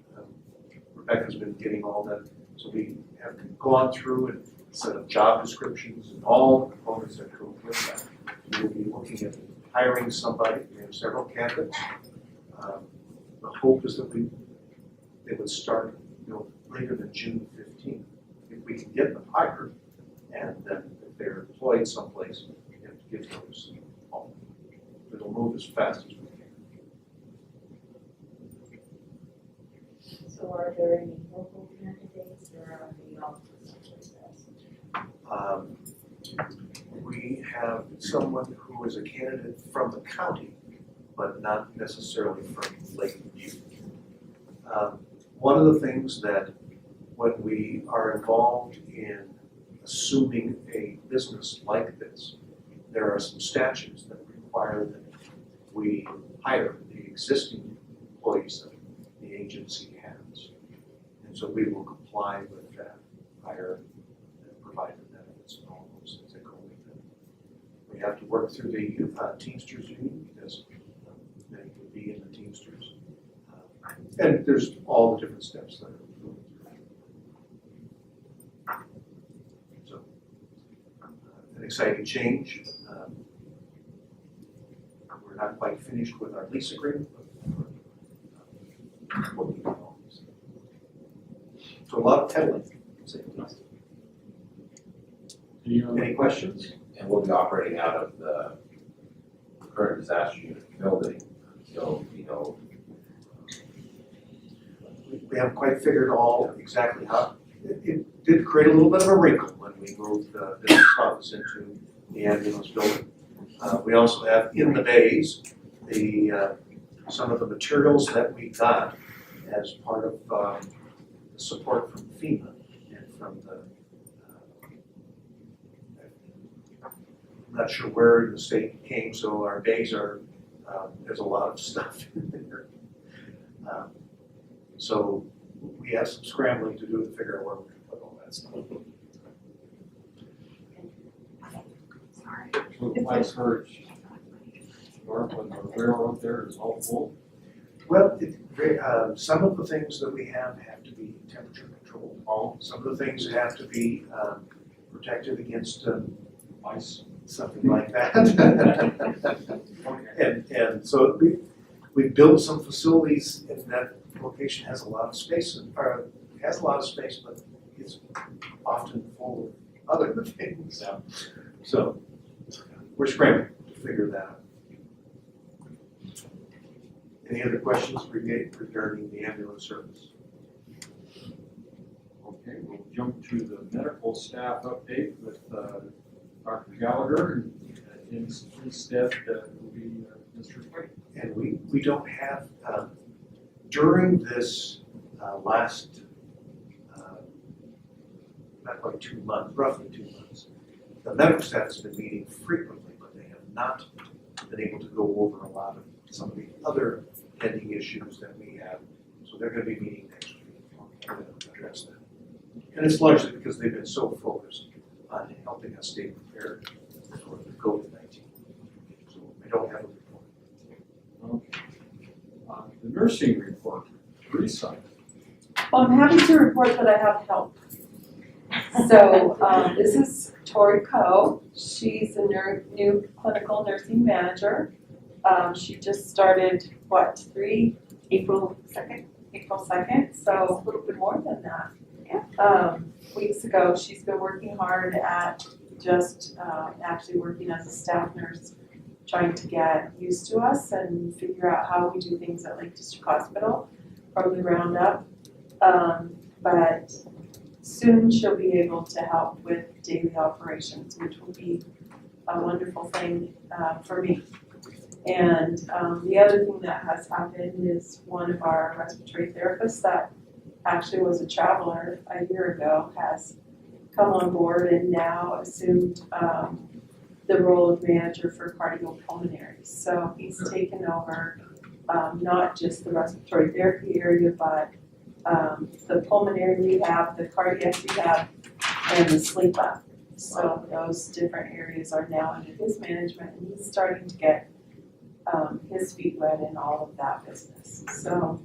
Rebecca's been getting all that. So we have gone through and set up job descriptions and all the components that go with that. We will be looking at hiring somebody. We have several candidates. The hope is that they would start later than June 15th. If we can get them hired, and then if they're employed someplace, we have to give notice. It'll move as fast as we can. So are there any local candidates or are they all someplace else? We have someone who is a candidate from the county, but not necessarily from Lakeview. One of the things that when we are involved in assuming a business like this, there are some statutes that require that we hire the existing employees that the agency has. And so we will comply with that, hire and provide the benefits and all those things that go with it. We have to work through the Teamsters Union because many would be in the Teamsters. And there's all the different steps that are going through. So, an exciting change. We're not quite finished with our lease agreement, but we're working on all these things. So a lot of peddling, to say the least. Any questions? And we'll be operating out of the current disaster unit building, so, We haven't quite figured all exactly how. It did create a little bit of a wrinkle when we moved the business office into the ambulance building. We also have in the bays some of the materials that we got as part of the support from FEMA and from the I'm not sure where in the state it came, so our days are, there's a lot of stuff in there. So we have some scrambling to do to figure out where we're gonna put all that stuff. So the Black Surge, north of the railroad there is all full. Well, some of the things that we have to be temperature controlled. Oh. Some of the things have to be protected against Ice. something like that. Okay. And so we built some facilities, and that location has a lot of space, but it's often full of other things. Yeah. So we're scrambling to figure that out. Any other questions regarding the ambulance service? Okay, we'll jump to the medical staff update with Dr. Gallagher, and instead will be Mr. White. And we don't have, during this last, not quite 2 months, roughly 2 months, the medical staff has been meeting frequently, but they have not been able to go over a lot of some of the other pending issues that we have. So they're gonna be meeting next week to address that. And it's largely because they've been so focused on helping us stay prepared for the COVID-19. So I don't have a report. Okay. The nursing report, Teresa. Well, I'm happy to report that I have help. So, this is Tori Coe. She's a new clinical nursing manager. She just started, April 2nd, so a little bit more than that. Yeah. Weeks ago, she's been working hard at just, actually working as a staff nurse, trying to get used to us and figure out how we do things at Lake District Hospital from the ground up. But soon she'll be able to help with daily operations, which will be a wonderful thing for me. And the other thing that has happened is one of our respiratory therapists that actually was a traveler a year ago has come on board and now assumed the role of manager for cardiopulmonary. So he's taken over not just the respiratory therapy area, but the pulmonary rehab, the cardiac rehab, and the sleep lab. So those different areas are now under his management, and he's starting to get his feet wet in all of that business. So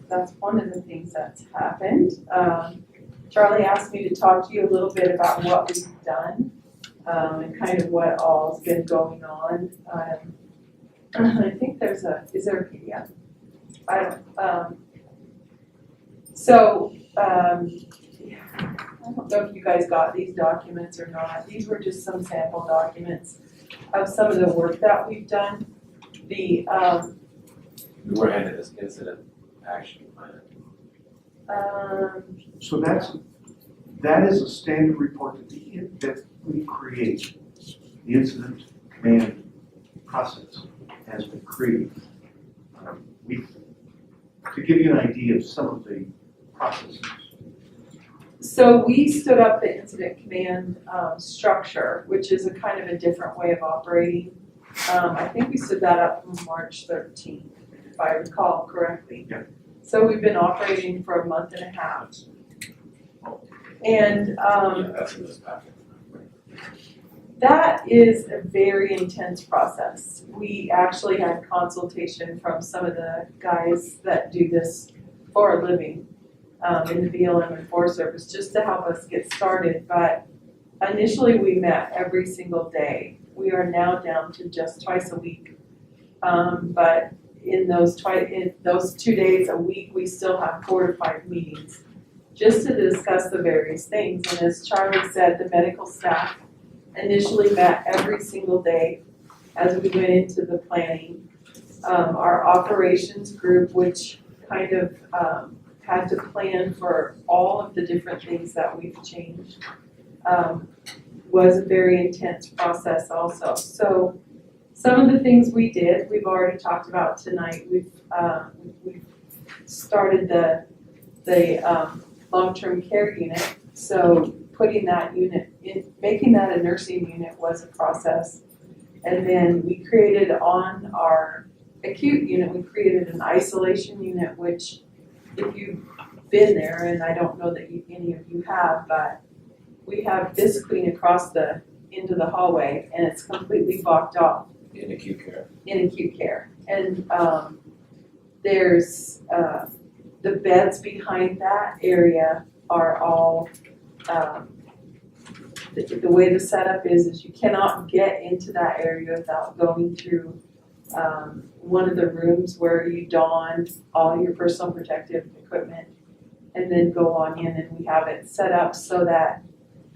that's one of the things that's happened. Charlie asked me to talk to you a little bit about what we've done and kind of what all's been going on. I think is there a PDF? I don't. I don't know if you guys got these documents or not. These were just some sample documents of some of the work that we've done. We were handed this incident action plan. So that is a standard report that we create. The incident command process has been created. To give you an idea of some of the processes. So we stood up the incident command structure, which is a kind of a different way of operating. I think we stood that up on March 13th, if I recall correctly. Yeah. So we've been operating for a month and a half. And Yeah, that's in this packet. that is a very intense process. We actually had consultation from some of the guys that do this for a living in the BLM and Forest Service just to help us get started. But initially we met every single day. We are now down to just twice a week. But in those 2 days a week, we still have 4 to 5 meetings just to discuss the various things. And as Charlie said, the medical staff initially met every single day as we went into the planning. Our operations group, which kind of had to plan for all of the different things that we've changed, was a very intense process also. So some of the things we did, we've already talked about tonight. We've started the long-term care unit. So putting that unit, making that a nursing unit was a process. And then we created on our acute unit, we created an isolation unit, which if you've been there, and I don't know that any of you have, but we have visqueen across the into the hallway, and it's completely blocked off In acute care. in acute care. And there's the beds behind that area are all the way the setup is you cannot get into that area without going through one of the rooms where you don all your personal protective equipment and then go on in, and we have it set up so that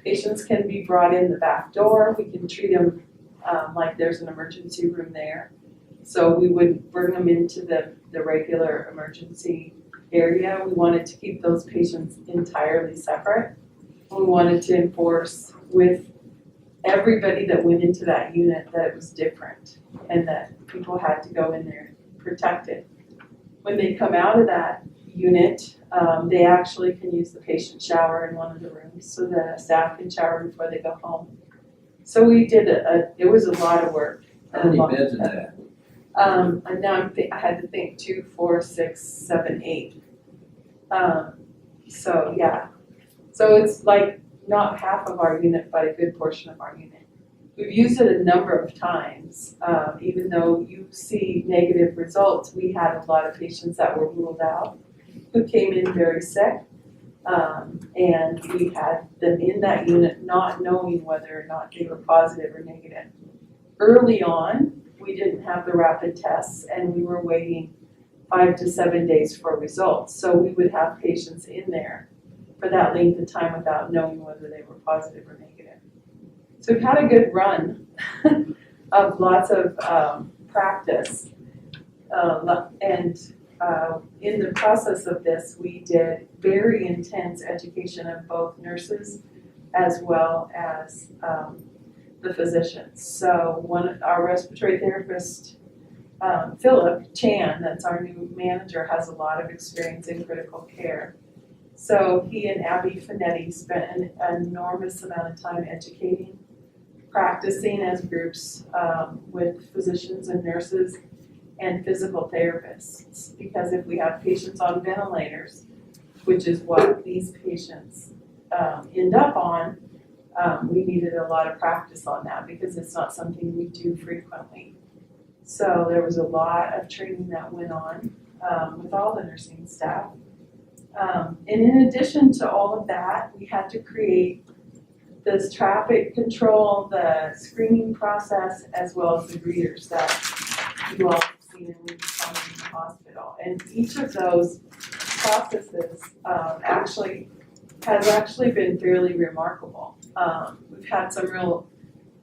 patients can be brought in the back door. We can treat them like there's an emergency room there. So we would bring them into the regular emergency area. We wanted to keep those patients entirely separate. We wanted to enforce with everybody that went into that unit that it was different and that people had to go in there protected. When they come out of that unit, they actually can use the patient shower in one of the rooms so that staff can shower before they go home. So we did it was a lot of work. How many beds in that? And now I had to think 2, 4, 6, 7, 8. So yeah, so it's like not half of our unit, but a good portion of our unit. We've used it a number of times. Even though you see negative results, we had a lot of patients that were ruled out who came in very sick. And we had them in that unit not knowing whether or not they were positive or negative. Early on, we didn't have the rapid tests and we were waiting 5 to 7 days for results. So we would have patients in there for that length of time without knowing whether they were positive or negative. So we've had a good run of lots of practice. In the process of this, we did very intense education of both nurses as well as the physicians. So our respiratory therapist, Philip Chan, that's our new manager, has a lot of experience in critical care. So he and Abby Finetti spent an enormous amount of time educating, practicing as groups with physicians and nurses and physical therapists. Because if we have patients on ventilators, which is what these patients end up on, we needed a lot of practice on that because it's not something we do frequently. So there was a lot of training that went on with all the nursing staff. And in addition to all of that, we had to create this traffic control, the screening process, as well as the greeters that you all have seen and we've found in the hospital. And each of those processes has actually been fairly remarkable. We've had some real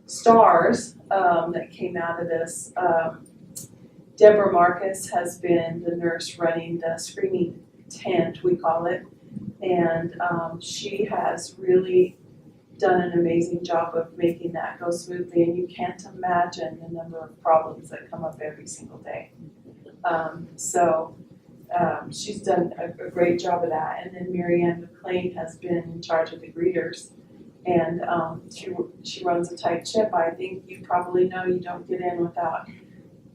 stars that came out of this. Deborah Marcus has been the nurse running the screening tent, we call it, and she has really done an amazing job of making that go smoothly, and you can't imagine the number of problems that come up every single day. She's done a great job of that. And then Marianne McLean has been in charge of the greeters, and she runs a tight ship. I think you probably know you don't get in without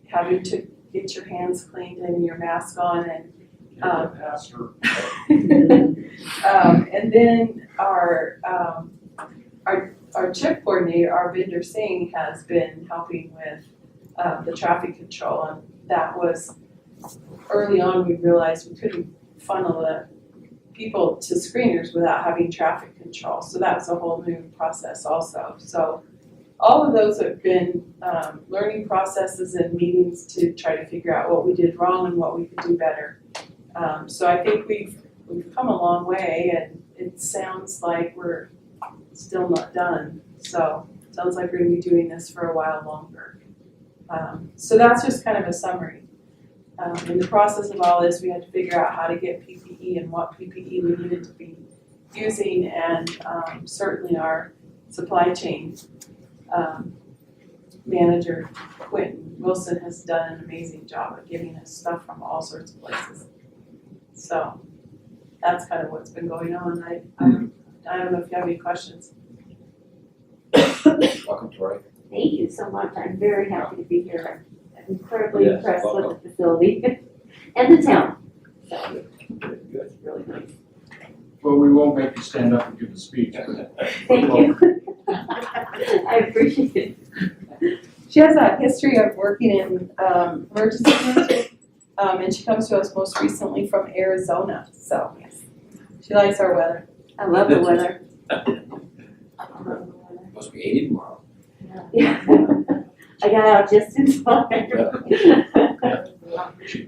having to get your hands cleaned and your mask on and Pastor. and then our chip coordinator, our vendor Singh, has been helping with the traffic control, and that was early on. We realized we couldn't funnel the people to screeners without having traffic control, so that's a whole new process also. So all of those have been learning processes and meetings to try to figure out what we did wrong and what we could do better. So I think we've come a long way, and it sounds like we're still not done. So it sounds like we're going to be doing this for a while longer. So that's just kind of a summary. In the process of all this, we had to figure out how to get PPE and what PPE we needed to be using, and certainly our supply chain manager, Quentin Wilson, has done an amazing job of getting us stuff from all sorts of places. So that's kind of what's been going on. I don't know if you have any questions. Welcome, Tori. Thank you so much. I'm very happy to be here. I'm incredibly Yes, impressed with welcome. the facility and the town. So Good. it's really nice. Well, we won't make you stand up and give a speech. Thank you. I appreciate it. She has a history of working in emergency rooms, and she comes to us most recently from Arizona, so she likes our weather. I love the weather. Must be 80 tomorrow. Yeah. I got out just in time.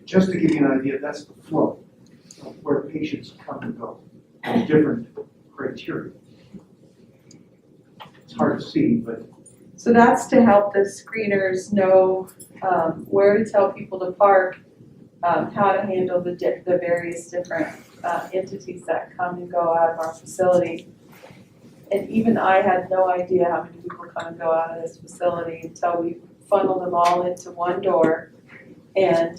Just to give you an idea, that's the flow of where patients come and go, and different criteria. It's hard to see, but So that's to help the screeners know where to tell people to park, how to handle the various different entities that come and go out of our facility. And even I had no idea how many people come and go out of this facility until we funneled them all into one door and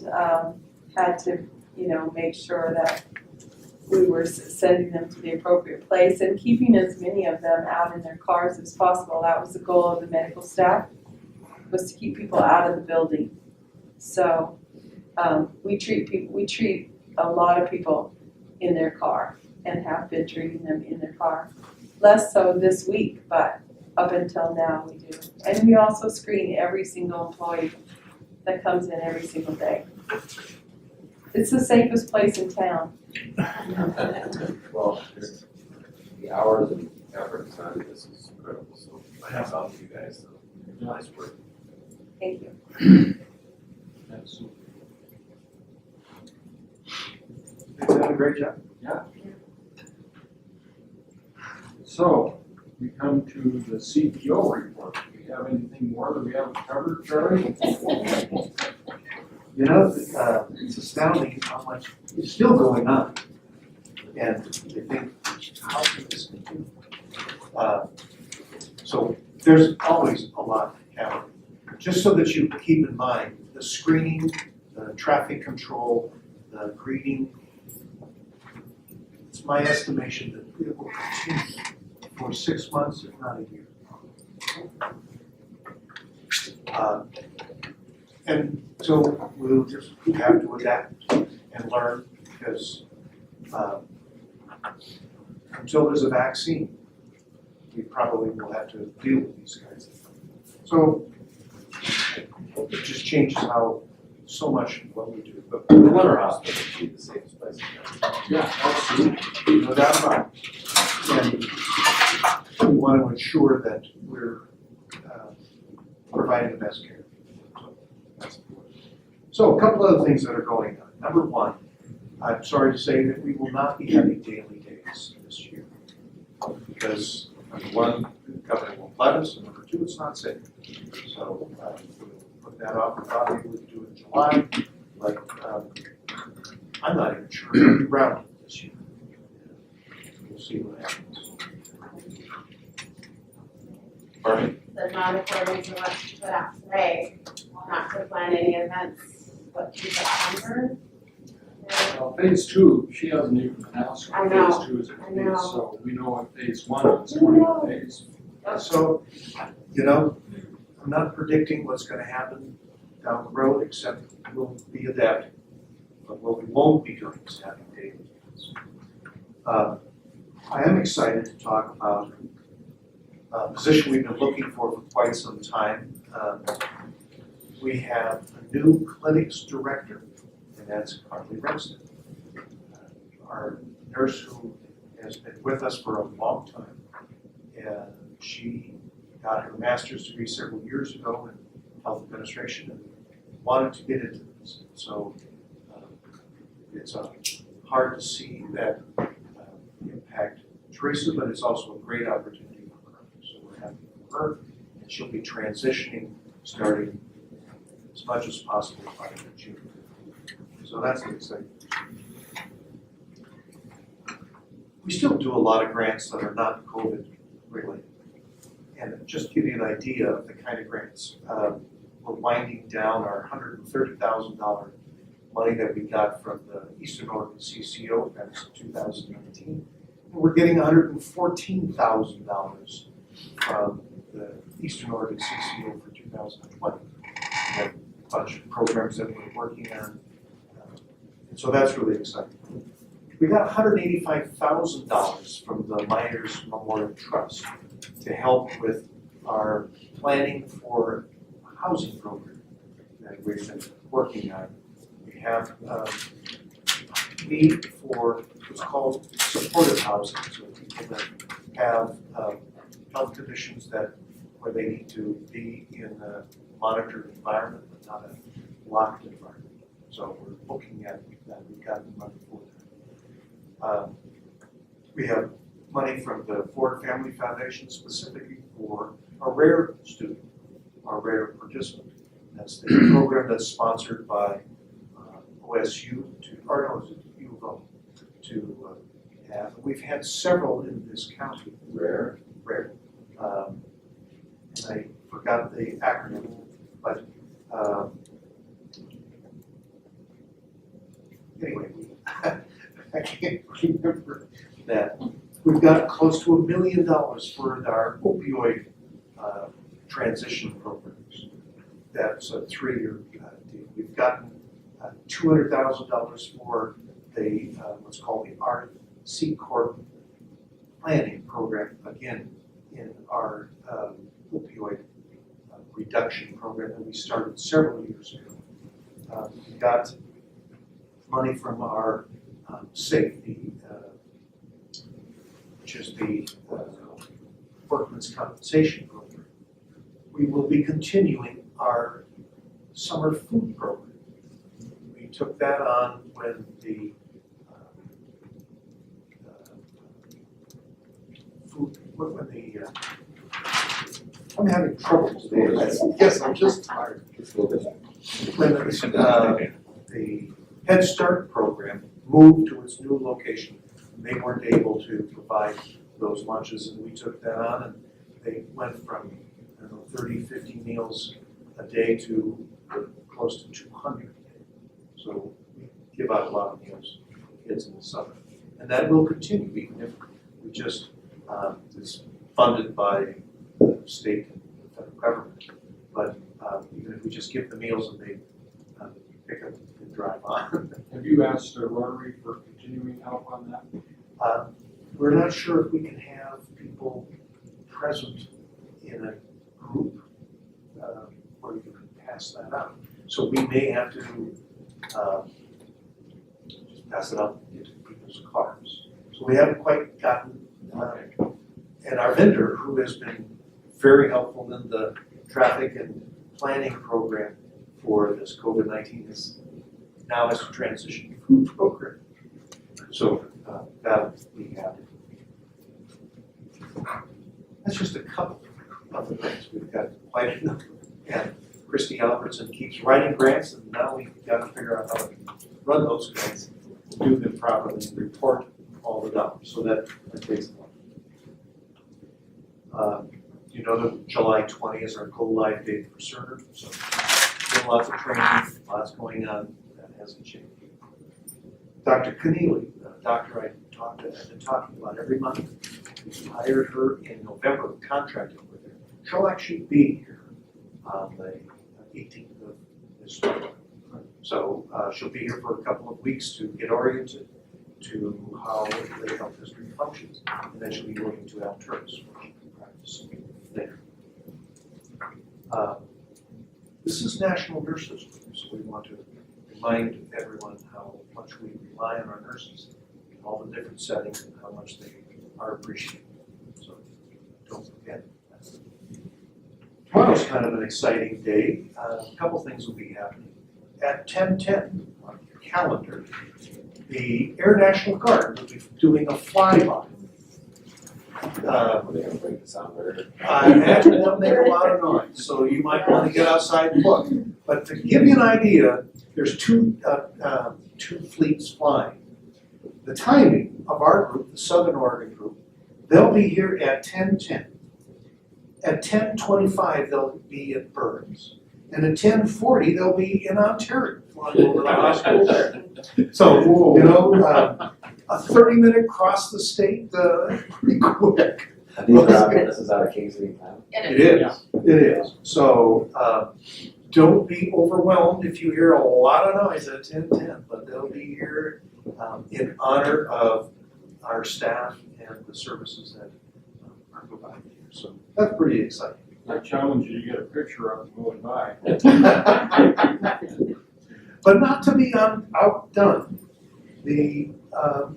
had to, make sure that we were sending them to the appropriate place and keeping as many of them out in their cars as possible. That was the goal of the medical staff, was to keep people out of the building. So we treat a lot of people in their car and have been treating them in their car. Less so this week, but up until now we do. And we also screen every single employee that comes in every single day. It's the safest place in town. Well, the hours and effort inside of this is incredible, so hats off to you guys, so nice work. Thank you. Absolutely. they've done a great job. So, we come to the CPO report. Do we have anything more that we haven't covered, Charlie? It's astounding how much is still going on. And you think, how can this continue? So there's always a lot happening. Just so that you keep in mind, the screening, the traffic control, the greeting, it's my estimation that it will continue for 6 months, if not a year. And so we'll just have to adapt and learn, because until there's a vaccine, we probably will have to deal with these kinds of things. So it just changes how so much of what we do. But We want our hospital to be the safest place in town. Yeah, absolutely. no doubt about it. And we want to ensure that we're providing the best care. So that's important. So a couple other things that are going on. Number one, I'm sorry to say that we will not be having daily days this year. Because number one, the governor won't let us, and number two, it's not safe. So we'll put that off. We thought we would do it in July, but I'm not even sure it'll be rounded this year. We'll see what happens. Pardon? So not according to what you put out today, not to plan any events, but to September. Well, phase two, she hasn't even announced I what know, phase two is I going to know. be, so we know what phase one is going to be. So, I'm not predicting what's gonna happen down the road, except we'll be adapting. But what we won't be doing is having daily meetings. I am excited to talk about a position we've been looking for quite some time. We have a new clinics director, and that's Carly Remsen. Our nurse who has been with us for a long time, and she got her master's degree several years ago in health administration and wanted to get into this. So it's hard to see that impact Teresa, but it's also a great opportunity for her. So we're happy for her, and she'll be transitioning starting as much as possible by June. So that's exciting. We still do a lot of grants that are not COVID related. And just to give you an idea of the kind of grants, we're winding down our $130,000 money that we got from the Eastern Oregon CCO, that was in 2019. We're getting $114,000 from the Eastern Oregon CCO for 2020. We have a bunch of programs that we're working on, and so that's really exciting. We got $185,000 from the Myers Memorial Trust to help with our planning for a housing program that we've been working on. We have need for what's called supportive housing, so people that have health conditions where they need to be in a monitored environment, but not a locked environment. So we're looking at that. We've got the money for that. We have money from the Ford Family Foundation specifically for a rare student, our rare participant. That's the program that's sponsored by OSU U of O to have. We've had several in this county. Rare. And I forgot the acronym, but anyway, I can't remember that. We've got close to $1 million for our opioid transition programs. That's a 3-year deal. We've gotten $200,000 for the what's called the RC Corp planning program, again, in our opioid reduction program that we started several years ago. We got money from our safety, which is the workman's compensation program. We will be continuing our summer food program. We took that on when the I'm having trouble today. Yes, I'm just tired. When the Head Start program moved to its new location, they weren't able to provide those lunches, and we took that on, and they went from 30, 50 meals a day to close to 200 a day. So we give out a lot of meals for kids in the summer. And that will continue, even if we just, it's funded by the state and the federal government. But even if we just give the meals and they pick up and drive on. Have you asked Rotary for continuing help on that? We're not sure if we can have people present in a group where you can pass that out. So we may have to just pass it out into people's cars. So we haven't quite gotten, and our vendor, who has been very helpful in the traffic and planning program for this COVID-19, is now has transitioned to food program. So that we have. That's just a couple of the things. We've got quite enough. And Christy Albertson keeps writing grants, and now we've got to figure out how to run those grants, do them properly, and report all the dollars. So that takes a while. You know that July 20 is our go-live date for Cerner. So been lots of training, lots going on. That hasn't changed. Dr. Keneally, the doctor I've been talking about every month, we hired her in November, contracted with her. She'll actually be here on the 18th of this month. So she'll be here for a couple of weeks to get oriented to how the health district functions, and then she'll be moving to Alturas, where she can practice there. This is National Nurses Week, so we want to remind everyone how much we rely on our nurses in all the different settings and how much they are appreciated. So don't forget that. Tomorrow's kind of an exciting day. A couple things will be happening. At 10:10 on your calendar, the Air National Guard will be doing a flyby. I imagine they'll make a lot of noise, so you might want to get outside and look. But to give you an idea, there's two fleets flying. The timing of our group, the Southern Oregon group, they'll be here at 10:10. At 10:25, they'll be at Burns. And at 10:40, they'll be in Ontario, flying over the hospital there. So, a 30-minute cross the state, pretty quick. This is out of Kingsley town. It is, it is. So, don't be overwhelmed if you hear a lot of noise at 10:10, but they'll be here in honor of our staff and the services that are provided here. So that's pretty exciting. I challenge you to get a picture of them going by. But not to be outdone, the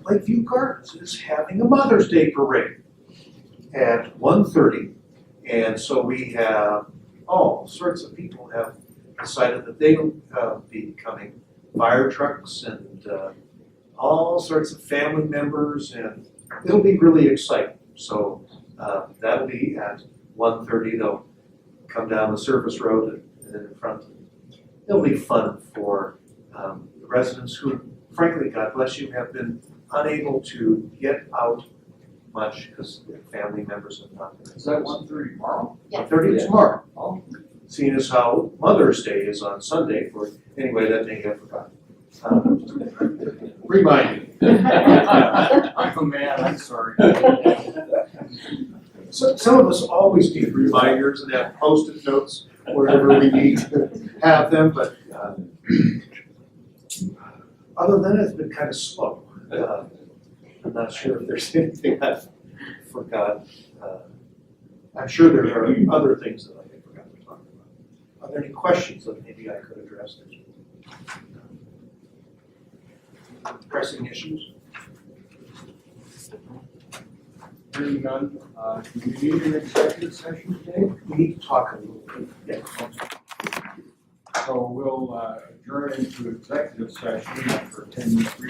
Lakeview Gardens is having a Mother's Day parade at 1:30. And so we have all sorts of people have decided that they will be coming, fire trucks and all sorts of family members, and it'll be really exciting. So that'll be at 1:30. They'll come down the surface road and then in front. It'll be fun for the residents who, frankly, God bless you, have been unable to get out much because their family members have not been. Is that 1:30 tomorrow? 1:30 tomorrow. Oh. Seeing as how Mother's Day is on Sunday, for anybody that may have forgotten. Remind me. I'm a man, I'm sorry. So, some of us always need reminders and have Post-it notes wherever we need to have them, but other than that, it's been kind of slow. I'm not sure if there's anything I forgot. I'm sure there are other things that I forgot to talk about. Are there any questions that maybe I could address? Pressing issues? Hearing none, do we need an executive session today? We need to talk a little bit. Yeah. So we'll adjourn into executive session after a 10-minute recess.